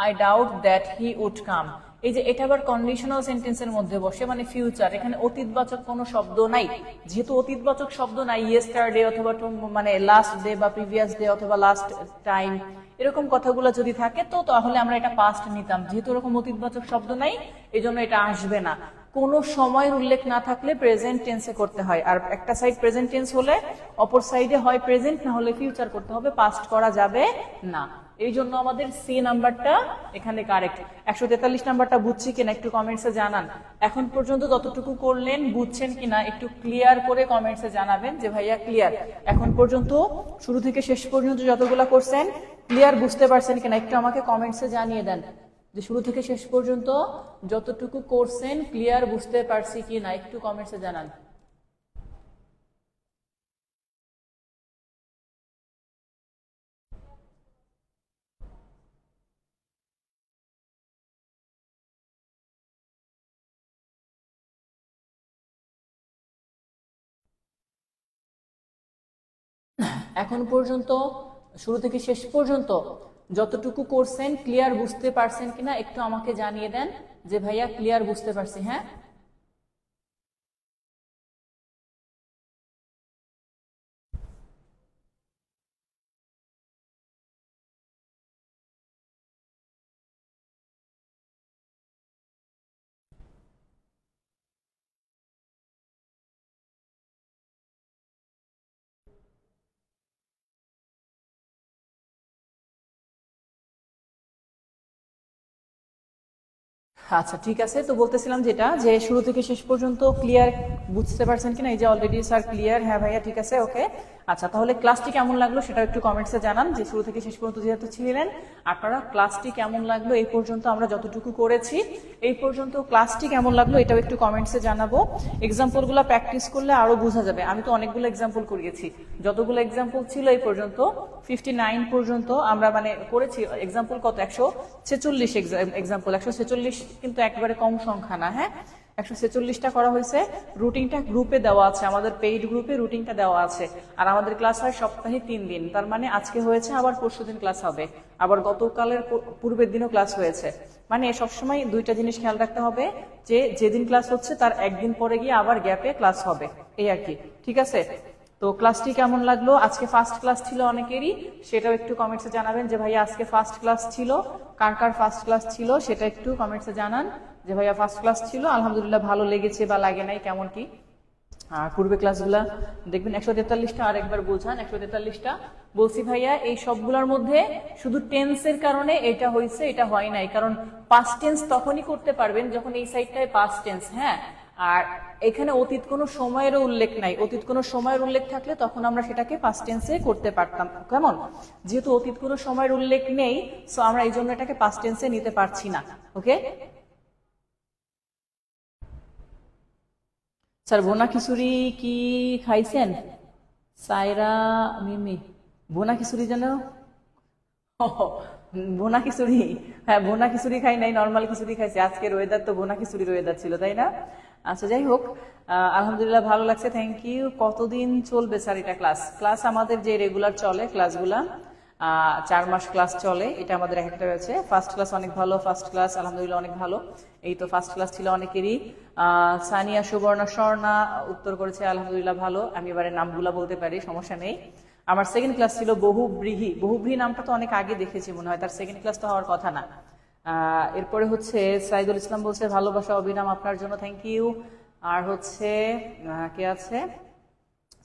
A: I doubt that he would come. এই যে এটা আবার কন্ডিশনাল সেন্টেন্সের মধ্যে বসে, মানে ফিউচার, এখানে অতীতবাচক কোনো শব্দ নাই। যেহেতু অতীতবাচক শব্দ নাই, ইয়েস্টারডে অথবা মানে লাস্ট ডে বা প্রিভিয়াস ডে অথবা লাস্ট টাইম, এরকম কথাগুলো যদি থাকে তো তাহলে আমরা এটা পাস্ট নিতাম। যেহেতু এরকম অতীতবাচক শব্দ নাই, এই জন্য এটা আসবে না। কোন সময়ের উল্লেখ না থাকলে প্রেজেন্ট টেন্সে করতে হয়, আর একটা সাইড প্রেজেন্ট টেন্স হলে অপর সাইডে হয় প্রেজেন্ট, না হলে ফিউচার করতে হবে, পাস্ট করা যাবে না। এই জন্য আমাদের সি নাম্বারটা এখানে কারেক্ট। 143 নাম্বারটা বুঝছি কিনা একটু কমেন্টসে জানান। এখন পর্যন্ত যতটুকু করলেন বুঝছেন কিনা একটু ক্লিয়ার করে কমেন্টসে জানাবেন যে ভাইয়া ক্লিয়ার। এখন পর্যন্ত শুরু থেকে শেষ পর্যন্ত যতগুলা করছেন ক্লিয়ার বুঝতে পারছেন কিনা একটু আমাকে কমেন্টসে জানিয়ে দেন, যে শুরু থেকে শেষ পর্যন্ত যতটুকু করছেন ক্লিয়ার বুঝতে পারছি কিনা একটু কমেন্টসে জানান। এখন পর্যন্ত শুরু থেকে শেষ পর্যন্ত যতটুকু করছেন ক্লিয়ার বুঝতে পারছেন কিনা একটু আমাকে জানিয়ে দেন যে ভাইয়া ক্লিয়ার বুঝতে পারছি। হ্যাঁ, আচ্ছা ঠিক আছে, তো বলতেছিলাম যেটা যে শুরু থেকে শেষ পর্যন্ত ক্লিয়ার বুঝতে পারছেন কিনা? এই যে অলরেডি স্যার ক্লিয়ার, হ্যাঁ ভাইয়া ঠিক আছে, ওকে। আচ্ছা তাহলে ক্লাসটি কেমন লাগলো সেটা একটু কমেন্টসে জানান, যে শুরু থেকে শেষ পর্যন্ত যেহেতু ছিলেন আপনারা, ক্লাসটি কেমন লাগলো এই পর্যন্ত আমরা যতটুকু করেছি, এই পর্যন্ত ক্লাসটি কেমন লাগলো এটাও একটু কমেন্টসে জানাবো। এক্সাম্পলগুলো প্র্যাকটিস করলে আরো বোঝা যাবে। আমি তো অনেকগুলো এক্সাম্পল করিয়েছি, যতগুলো এক্সাম্পল ছিল এই পর্যন্ত 59 পর্যন্ত আমরা মানে করেছি। এক্সাম্পল কত? 146 এক্সাম্পল। 146 কিন্তু একবারে কম সংখ্যা না, হ্যাঁ 146টা করা হয়েছে। রুটিনটা গ্রুপে দেওয়া আছে, আমাদের পেইড গ্রুপে রুটিনটা দেওয়া আছে। আর আমাদের ক্লাস হয় সপ্তাহে 3 দিন, তার মানে আজকে হয়েছে, আবার পরশুদিন ক্লাস হবে, আবার গতকালের পূর্বের দিনও ক্লাস হয়েছে। মানে সবসময় দুইটা জিনিস খেয়াল রাখতে হবে, যে যেদিন ক্লাস হচ্ছে তার একদিন পরে গিয়ে আবার গ্যাপে ক্লাস হবে, এই আর কি, ঠিক আছে? তো ক্লাসটি কেমন লাগলো? আজকে ফার্স্ট ক্লাস ছিল অনেকেরই, সেটাও একটু কমেন্টসে জানাবেন যে ভাইয়া আজকে ফার্স্ট ক্লাস ছিল। কার কার ফার্স্ট ক্লাস ছিল সেটা একটু কমেন্টসে জানান, যে ভাইয়া ফার্স্ট ক্লাস ছিল, আলহামদুলিল্লাহ ভালো লেগেছে বা লাগে নাই কেমন কি। আর পূর্বে ক্লাসগুলা দেখবেন 143টা আরেকবার বোঝান। 143টা বলছি ভাইয়া, এই সবগুলোর মধ্যে শুধু টেন্সের কারণে এটা হয়েছে, এটা হয় নাই, কারণ পাস্ট টেন্স তখনই করতে পারবেন যখন এই সাইডটায় পাস্ট টেন্স, হ্যাঁ। আর এখানে অতীত কোনো সময়েরও উল্লেখ নাই, অতীত কোনো সময়ের উল্লেখ থাকলে তখন আমরা সেটাকে পাস্ট টেন্সে করতে পারতাম, কেমন? যেহেতু অতীত কোনো সময়ের উল্লেখ নেই, সো আমরা এই জন্য এটাকে পাস্ট টেন্সে নিতে পারছি না, ওকে। স্যার বোনা খিচুড়ি কি খাইছেন? সাইরা মিমি বোনা খিচুড়ি যেন, বোনা খিচুড়ি, হ্যাঁ বোনা খিচুড়ি খাই নাই, নর্মাল খিচুড়ি খাইছি। আজকের ওয়েদার তো বোনা খিচুড়ির ওয়েদার ছিল, তাই না? আচ্ছা যাই হোক, আলহামদুলিল্লাহ ভালো লাগছে, থ্যাংক ইউ। কতদিন চলবে স্যার এটা ক্লাস? ক্লাস আমাদের যে রেগুলার চলে ক্লাসগুলা 4 মাস ক্লাস চলে, এটা আমাদের একটা রয়েছে। ফার্স্ট ক্লাস অনেক ভালো, ফার্স্ট ক্লাস আলহামদুলিল্লাহ অনেক ভালো। এই তো ফার্স্ট ক্লাস ছিল অনেকেরই। সানিয়া সুবর্ণা স্বর্ণা উত্তর করেছে আলহামদুলিল্লাহ ভালো। আমি এবারে নামগুলা বলতে পারি, সমস্যা নেই। আমার সেকেন্ড ক্লাস ছিল বহুব্রীহি। বহুব্রীহি নামটা তো অনেক আগে দেখেছি মনে হয়, তার সেকেন্ড ক্লাস তো হওয়ার কথা না। এরপরে হচ্ছে সাইদুল ইসলাম বলছে ভালোবাসা অবিরাম আপনার জন্য, থ্যাংক ইউ। আর হচ্ছে কে আছে?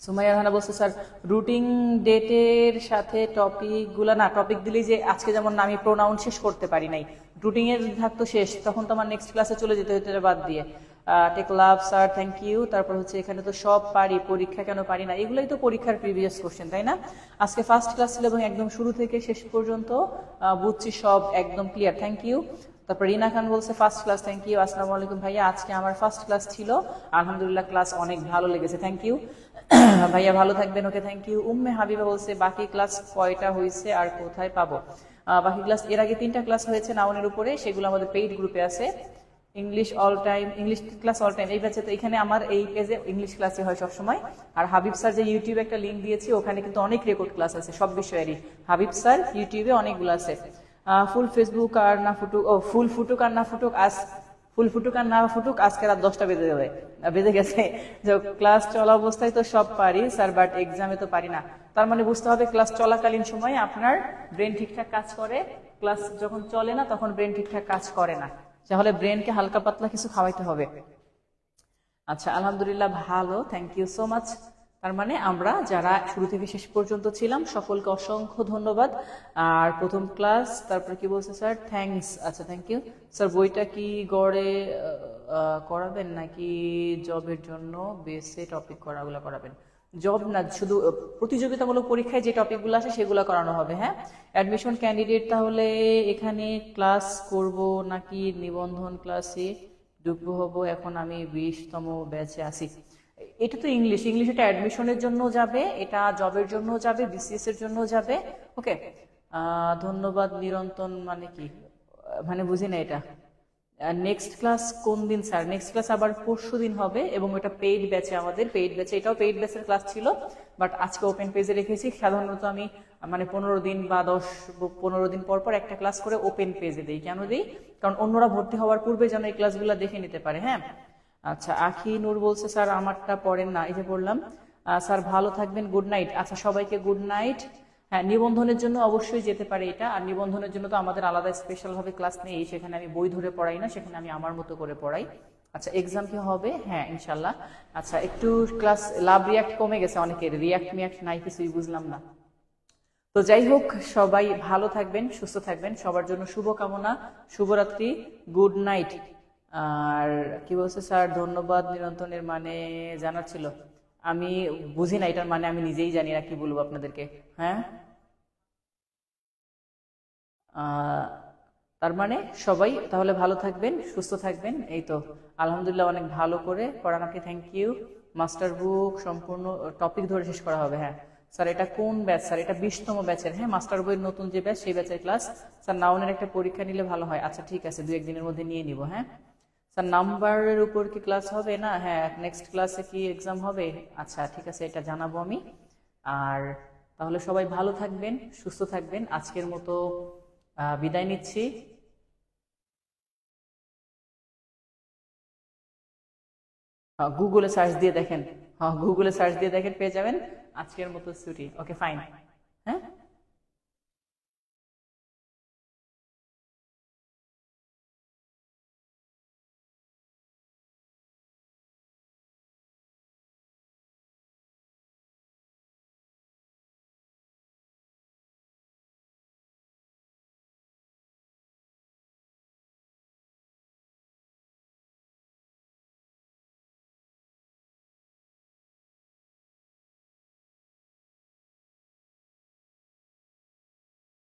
A: সুমাইয়া রাহানা বলছে স্যার রুটিন ডেটের সাথে টপিক গুলা না, টপিক দিলেই যে আজকে যেমন আমি প্রোনাউন শেষ করতে পারি নাই, রুটিন এর থাকতো শেষ, তখন তো আমার নেক্সট ক্লাসে চলে যেতে হতো বাদ দিয়ে। Take love sir, thank you. তারপর হচ্ছে এখানে তো সব পারি, পরীক্ষা কেন পারি না, এগুলাই তো পরীক্ষার প্রিভিয়াস কোশ্চেন, তাই না? আজকে ফার্স্ট ক্লাস ছিল এবং একদম শুরু থেকে শেষ পর্যন্ত বুঝছি সব একদম ক্লিয়ার, থ্যাংক ইউ। তারপর রিনা খান বলছে ফার্স্ট ক্লাস, থ্যাংক ইউ। আসসালামু আলাইকুম ভাইয়া, আজকে আমার ফার্স্ট ক্লাস ছিল, আলহামদুলিল্লাহ ক্লাস অনেক ভালো লেগেছে, থ্যাংক ইউ ভাইয়া, ভালো থাকবেন, okay thank you. Umme Habiba বলছে বাকি ক্লাস কয়টা হয়েছে আর কোথায় পাবো? বাকি ক্লাস এর আগে 3টা ক্লাস হয়েছে নাউনের উপরে, সেগুলো আমাদের পেইড গ্রুপে আছে। English all time, English class all time এই ব্যাচে, তো এখানে আমার এই পেজে ইংলিশ ক্লাসই হয় সবসময়। আর হাবিব স্যার যে ইউটিউবে একটা লিঙ্ক দিয়েছি, ওখানে কিন্তু অনেক রেকর্ড ক্লাস আছে সব বিষয়েরই। হাবিব স্যার ইউটিউবে অনেকগুলো আছে। ফুল ফেসবুক আর না ফুটুক, ও ফুল ফুটুক আর না ফুটুক, আজ ফুল ফুটুক আর না ফুটুক, আজকে রাত 10টা বেজে গেছে। ক্লাস চলা অবস্থায় তো সব পারি স্যার, বাট এক্সামে তো পারি না। তার মানে বুঝতে হবে ক্লাস চলাকালীন সময় আপনার ব্রেন ঠিকঠাক কাজ করে, ক্লাস যখন চলে না তখন ব্রেন ঠিকঠাক কাজ করে না, তাহলে ব্রেনকে হালকা পাতলা কিছু খাওয়াইতে হবে। আচ্ছা আলহামদুলিল্লাহ ভালো, থ্যাংক ইউ সো মাচ। তার মানে আমরা যারা শুরু থেকে শেষ পর্যন্ত ছিলাম সকলকে অসংখ্য ধন্যবাদ। আর প্রথম ক্লাস, তারপর কি বলছে স্যার? থ্যাঙ্কস, আচ্ছা থ্যাংক ইউ স্যার। বইটা কি গড়ে করাবেন নাকি জবের জন্য বেসে টপিক করাগুলো করাবেন? জব না, শুধু প্রতিযোগিতামূলক পরীক্ষায় যে টপিকগুলো আসে সেগুলো করানো হবে, হ্যাঁ। অ্যাডমিশন ক্যান্ডিডেট তাহলে এখানে ক্লাস করব নাকি নিবন্ধন ক্লাসে যুক্ত হব? এখন আমি 20তম ব্যাচে আছি। এটা তো ইংলিশ, ইংলিশ এটা অ্যাডমিশনের জন্য যাবে, এটা জবের জন্য যাবে, বিসিএস এর জন্য যাবে, ওকে। ধন্যবাদ নিরন্তন মানে কি? মানে বুঝি না এটা। নেক্সট ক্লাস কোন দিন স্যার? নেক্সট ক্লাস আবার পরশু দিন হবে এবং এটা পেইড ব্যাচে, আমাদের পেইড ব্যাচে, এটাও পেইড ব্যাচের ক্লাস ছিল, বাট আজকে ওপেন পেজে রেখেছি। সাধারণত আমি মানে 15 দিন বা 15 দিন পর পর একটা ক্লাস করে ওপেন পেজে দিই। কেন দিই? কারণ অন্যরা ভর্তি হওয়ার পূর্বে যেন এই ক্লাসগুলো দেখে নিতে পারে, হ্যাঁ। আচ্ছা আখি নূর বলছে স্যার আমারটা পড়েন না, এই যে বললাম। স্যার ভালো থাকবেন, গুড নাইট। আচ্ছা সবাইকে গুড নাইট। হ্যাঁ নিবন্ধনের জন্য অবশ্যই যেতে পারে এটা, আর নিবন্ধনের জন্য তো আমাদের আলাদা স্পেশাল ভাবে ক্লাস নেই, সেখানে আমি বই ধরে পড়াই না, সেখানে আমি আমার মতো করে পড়াই। আচ্ছা এক্সাম কি হবে? হ্যাঁ ইনশাল্লাহ। আচ্ছা একটু ক্লাস লাভ রিয়াক্ট কমে গেছে অনেকের, রিয়াক্ট মিয়াক্ট নাই, কিছুই বুঝলাম না। তো যাই হোক, সবাই ভালো থাকবেন, সুস্থ থাকবেন, সবার জন্য শুভকামনা, শুভরাত্রি, গুড নাইট। আর কি বলছে স্যার, ধন্যবাদ নিরন্তনের মানে জানার ছিল। আমি বুঝি না এটার মানে, আমি নিজেই জানি না কি বলবো আপনাদেরকে। হ্যাঁ, আহ, তার মানে সবাই তাহলে ভালো থাকবেন, সুস্থ থাকবেন, এই তো। আলহামদুলিল্লাহ, অনেক ভালো করে পড়ানোকে থ্যাংক ইউ। মাস্টার বুক সম্পূর্ণ টপিক ধরে শেষ করা হবে। হ্যাঁ স্যার, এটা কোন ব্যাচ স্যার? এটা 20তম ব্যাচের। হ্যাঁ, মাস্টার বইয়ের নতুন যে ব্যাচ, সেই ব্যাচের ক্লাস। স্যার নাউনের একটা পরীক্ষা নিলে ভালো হয়। আচ্ছা ঠিক আছে, 2-1 দিনের মধ্যে নিয়ে নিব। হ্যাঁ স্যার, নাম্বারের উপর কি ক্লাস হবে না? হ্যাঁ, নেক্সট ক্লাসে কি এক্সাম হবে? আচ্ছা ঠিক আছে, এটা জানাবো আমি। আর তাহলে সবাই ভালো থাকবেন, সুস্থ থাকবেন। আজকের মতো বিদায় নিচ্ছি। গুগলে সার্চ দিয়ে দেখেন, হ্যাঁ গুগলে সার্চ দিয়ে দেখেন, পেয়ে যাবেন। আজকের মতো ছুটি। Okay fine. হ্যাঁ।